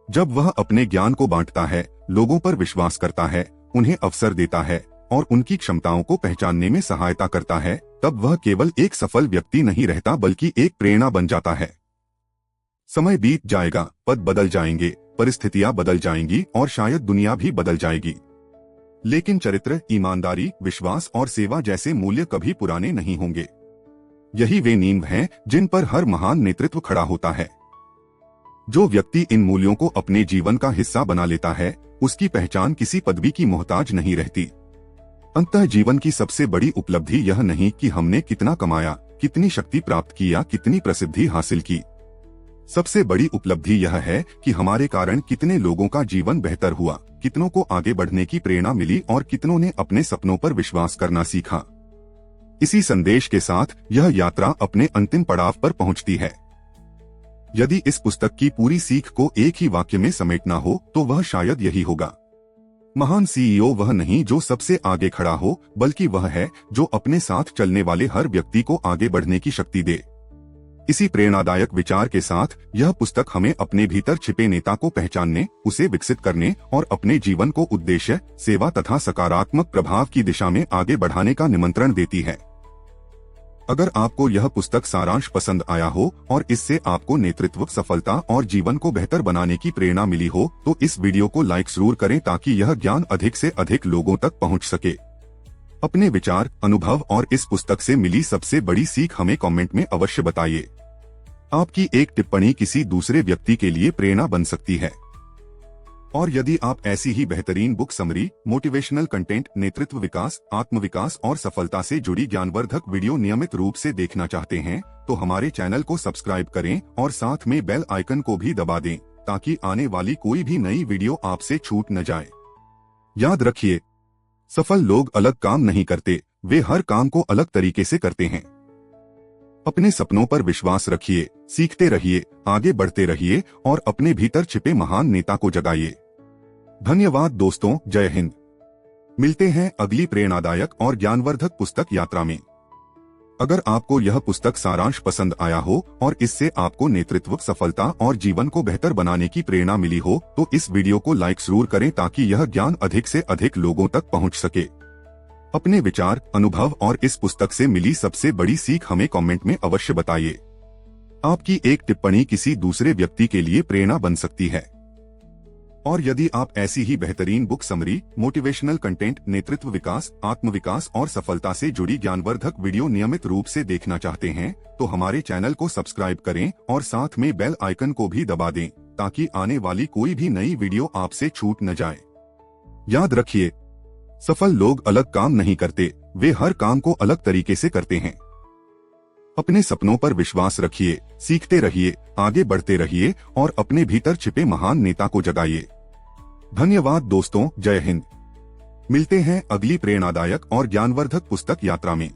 जब वह अपने ज्ञान को बांटता है, लोगों पर विश्वास करता है, उन्हें अवसर देता है और उनकी क्षमताओं को पहचानने में सहायता करता है, तब वह केवल एक सफल व्यक्ति नहीं रहता, बल्कि एक प्रेरणा बन जाता है। समय बीत जाएगा, पद बदल जाएंगे, परिस्थितियां बदल जाएंगी और शायद दुनिया भी बदल जाएगी, लेकिन चरित्र, ईमानदारी, विश्वास और सेवा जैसे मूल्य कभी पुराने नहीं होंगे। यही वे नींव हैं जिन पर हर महान नेतृत्व खड़ा होता है। जो व्यक्ति इन मूल्यों को अपने जीवन का हिस्सा बना लेता है, उसकी पहचान किसी पदवी की मोहताज नहीं रहती। अंततः जीवन की सबसे बड़ी उपलब्धि यह नहीं कि हमने कितना कमाया, कितनी शक्ति प्राप्त की या कितनी प्रसिद्धि हासिल की। सबसे बड़ी उपलब्धि यह है कि हमारे कारण कितने लोगों का जीवन बेहतर हुआ, कितनों को आगे बढ़ने की प्रेरणा मिली और कितनों ने अपने सपनों पर विश्वास करना सीखा। इसी संदेश के साथ यह यात्रा अपने अंतिम पड़ाव पर पहुंचती है। यदि इस पुस्तक की पूरी सीख को एक ही वाक्य में समेटना हो तो वह शायद यही होगा। महान सीईओ वह नहीं जो सबसे आगे खड़ा हो, बल्कि वह है जो अपने साथ चलने वाले हर व्यक्ति को आगे बढ़ने की शक्ति दे। इसी प्रेरणादायक विचार के साथ यह पुस्तक हमें अपने भीतर छिपे नेता को पहचानने, उसे विकसित करने और अपने जीवन को उद्देश्य, सेवा तथा सकारात्मक प्रभाव की दिशा में आगे बढ़ाने का निमंत्रण देती है। अगर आपको यह पुस्तक सारांश पसंद आया हो और इससे आपको नेतृत्व, सफलता और जीवन को बेहतर बनाने की प्रेरणा मिली हो, तो इस वीडियो को लाइक जरूर करें ताकि यह ज्ञान अधिक से अधिक लोगों तक पहुंच सके। अपने विचार, अनुभव और इस पुस्तक से मिली सबसे बड़ी सीख हमें कमेंट में अवश्य बताइए। आपकी एक टिप्पणी किसी दूसरे व्यक्ति के लिए प्रेरणा बन सकती है। और यदि आप ऐसी ही बेहतरीन बुक समरी, मोटिवेशनल कंटेंट, नेतृत्व विकास, आत्मविकास और सफलता से जुड़ी ज्ञानवर्धक वीडियो नियमित रूप से देखना चाहते हैं, तो हमारे चैनल को सब्सक्राइब करें और साथ में बेल आइकन को भी दबा दें ताकि आने वाली कोई भी नई वीडियो आपसे छूट न जाए। याद रखिए, सफल लोग अलग काम नहीं करते, वे हर काम को अलग तरीके से करते हैं। अपने सपनों पर विश्वास रखिए, सीखते रहिए, आगे बढ़ते रहिए और अपने भीतर छिपे महान नेता को जगाइए। धन्यवाद दोस्तों, जय हिंद। मिलते हैं अगली प्रेरणादायक और ज्ञानवर्धक पुस्तक यात्रा में। अगर आपको यह पुस्तक सारांश पसंद आया हो और इससे आपको नेतृत्व, सफलता और जीवन को बेहतर बनाने की प्रेरणा मिली हो, तो इस वीडियो को लाइक जरूर करें ताकि यह ज्ञान अधिक से अधिक लोगों तक पहुंच सके। अपने विचार, अनुभव और इस पुस्तक से मिली सबसे बड़ी सीख हमें कमेंट में अवश्य बताइए। आपकी एक टिप्पणी किसी दूसरे व्यक्ति के लिए प्रेरणा बन सकती है। और यदि आप ऐसी ही बेहतरीन बुक समरी, मोटिवेशनल कंटेंट, नेतृत्व विकास, आत्मविकास और सफलता से जुड़ी ज्ञानवर्धक वीडियो नियमित रूप से देखना चाहते हैं, तो हमारे चैनल को सब्सक्राइब करें और साथ में बेल आइकन को भी दबा दें ताकि आने वाली कोई भी नई वीडियो आपसे छूट न जाए। याद रखिए, सफल लोग अलग काम नहीं करते, वे हर काम को अलग तरीके से करते हैं। अपने सपनों पर विश्वास रखिए, सीखते रहिए, आगे बढ़ते रहिए और अपने भीतर छिपे महान नेता को जगाइए। धन्यवाद दोस्तों, जय हिंद। मिलते हैं अगली प्रेरणादायक और ज्ञानवर्धक पुस्तक यात्रा में।